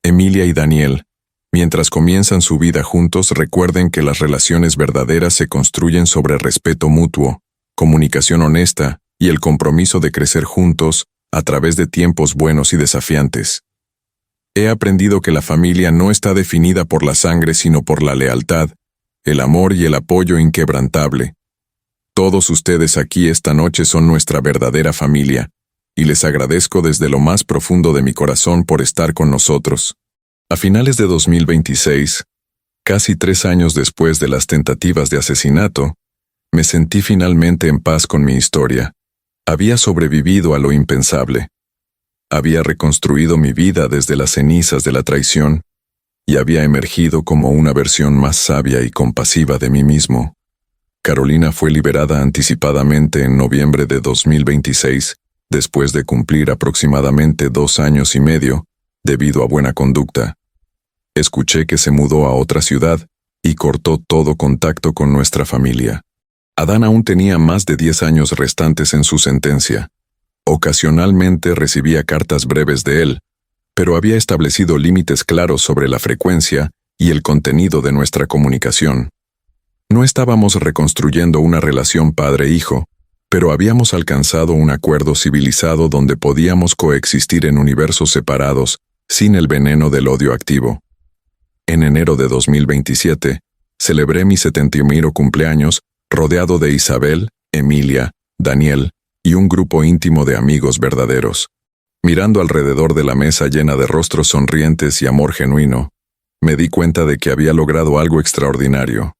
Speaker 1: Emilia y Daniel, mientras comienzan su vida juntos, recuerden que las relaciones verdaderas se construyen sobre respeto mutuo, comunicación honesta y el compromiso de crecer juntos a través de tiempos buenos y desafiantes. He aprendido que la familia no está definida por la sangre sino por la lealtad, el amor y el apoyo inquebrantable. Todos ustedes aquí esta noche son nuestra verdadera familia, y les agradezco desde lo más profundo de mi corazón por estar con nosotros. A finales de 2026, casi 3 años después de las tentativas de asesinato, me sentí finalmente en paz con mi historia. Había sobrevivido a lo impensable. Había reconstruido mi vida desde las cenizas de la traición y había emergido como una versión más sabia y compasiva de mí mismo. Carolina fue liberada anticipadamente en noviembre de 2026, después de cumplir aproximadamente 2 años y medio, debido a buena conducta. Escuché que se mudó a otra ciudad y cortó todo contacto con nuestra familia. Adán aún tenía más de 10 años restantes en su sentencia. Ocasionalmente recibía cartas breves de él, pero había establecido límites claros sobre la frecuencia y el contenido de nuestra comunicación. No estábamos reconstruyendo una relación padre-hijo, pero habíamos alcanzado un acuerdo civilizado donde podíamos coexistir en universos separados, sin el veneno del odio activo. En enero de 2027, celebré mi 70º cumpleaños, rodeado de Isabel, Emilia, Daniel y un grupo íntimo de amigos verdaderos. Mirando alrededor de la mesa llena de rostros sonrientes y amor genuino, me di cuenta de que había logrado algo extraordinario.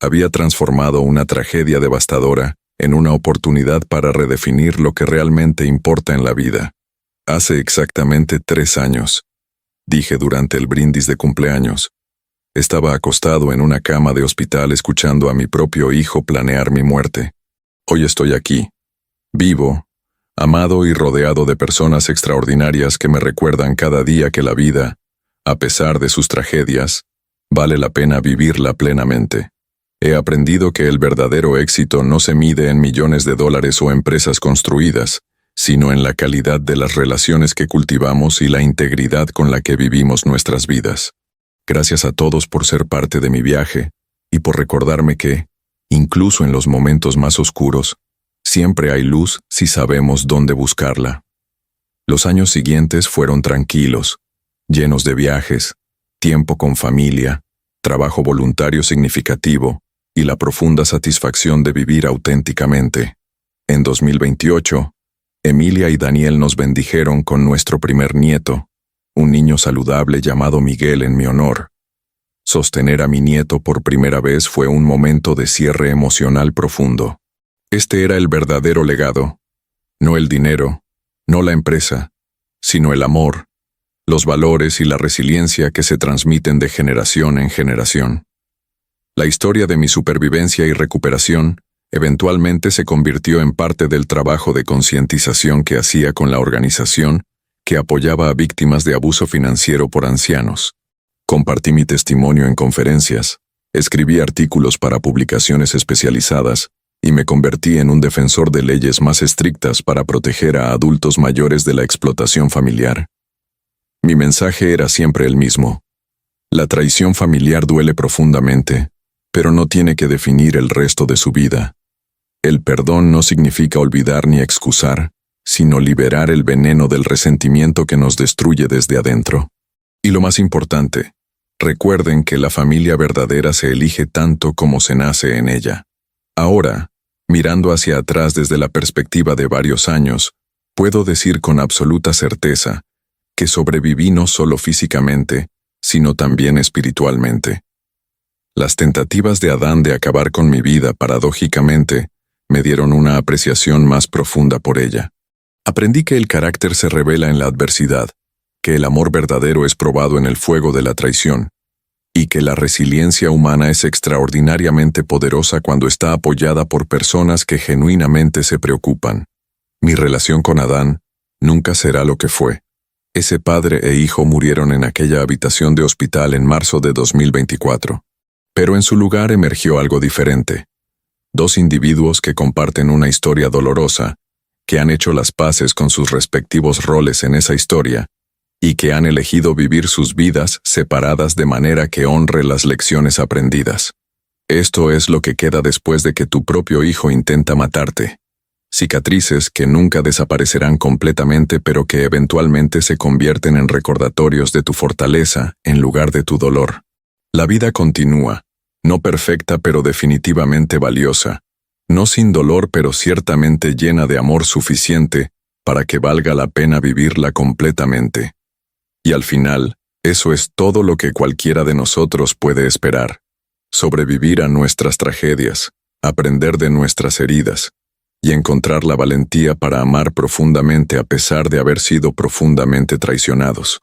Speaker 1: Había transformado una tragedia devastadora en una oportunidad para redefinir lo que realmente importa en la vida. Hace exactamente 3 años, dije durante el brindis de cumpleaños, estaba acostado en una cama de hospital escuchando a mi propio hijo planear mi muerte. Hoy estoy aquí, vivo, amado y rodeado de personas extraordinarias que me recuerdan cada día que la vida, a pesar de sus tragedias, vale la pena vivirla plenamente. He aprendido que el verdadero éxito no se mide en millones de dólares o empresas construidas, sino en la calidad de las relaciones que cultivamos y la integridad con la que vivimos nuestras vidas. Gracias a todos por ser parte de mi viaje y por recordarme que, incluso en los momentos más oscuros, siempre hay luz si sabemos dónde buscarla. Los años siguientes fueron tranquilos, llenos de viajes, tiempo con familia, trabajo voluntario significativo y la profunda satisfacción de vivir auténticamente. En 2028, Emilia y Daniel nos bendijeron con nuestro primer nieto, un niño saludable llamado Miguel en mi honor. Sostener a mi nieto por primera vez fue un momento de cierre emocional profundo. Este era el verdadero legado, no el dinero, no la empresa, sino el amor, los valores y la resiliencia que se transmiten de generación en generación. La historia de mi supervivencia y recuperación eventualmente se convirtió en parte del trabajo de concientización que hacía con la organización que apoyaba a víctimas de abuso financiero por ancianos. Compartí mi testimonio en conferencias, escribí artículos para publicaciones especializadas y me convertí en un defensor de leyes más estrictas para proteger a adultos mayores de la explotación familiar. Mi mensaje era siempre el mismo. La traición familiar duele profundamente, pero no tiene que definir el resto de su vida. El perdón no significa olvidar ni excusar, sino liberar el veneno del resentimiento que nos destruye desde adentro. Y lo más importante, recuerden que la familia verdadera se elige tanto como se nace en ella. Ahora, mirando hacia atrás desde la perspectiva de varios años, puedo decir con absoluta certeza que sobreviví no solo físicamente, sino también espiritualmente. Las tentativas de Adán de acabar con mi vida, paradójicamente, me dieron una apreciación más profunda por ella. Aprendí que el carácter se revela en la adversidad, que el amor verdadero es probado en el fuego de la traición, y que la resiliencia humana es extraordinariamente poderosa cuando está apoyada por personas que genuinamente se preocupan. Mi relación con Adán nunca será lo que fue. Ese padre e hijo murieron en aquella habitación de hospital en marzo de 2024. Pero en su lugar emergió algo diferente. 2 individuos que comparten una historia dolorosa, que han hecho las paces con sus respectivos roles en esa historia, y que han elegido vivir sus vidas separadas de manera que honre las lecciones aprendidas. Esto es lo que queda después de que tu propio hijo intenta matarte. Cicatrices que nunca desaparecerán completamente, pero que eventualmente se convierten en recordatorios de tu fortaleza en lugar de tu dolor. La vida continúa, no perfecta pero definitivamente valiosa, no sin dolor pero ciertamente llena de amor suficiente para que valga la pena vivirla completamente. Y al final, eso es todo lo que cualquiera de nosotros puede esperar. Sobrevivir a nuestras tragedias, aprender de nuestras heridas, y encontrar la valentía para amar profundamente a pesar de haber sido profundamente traicionados.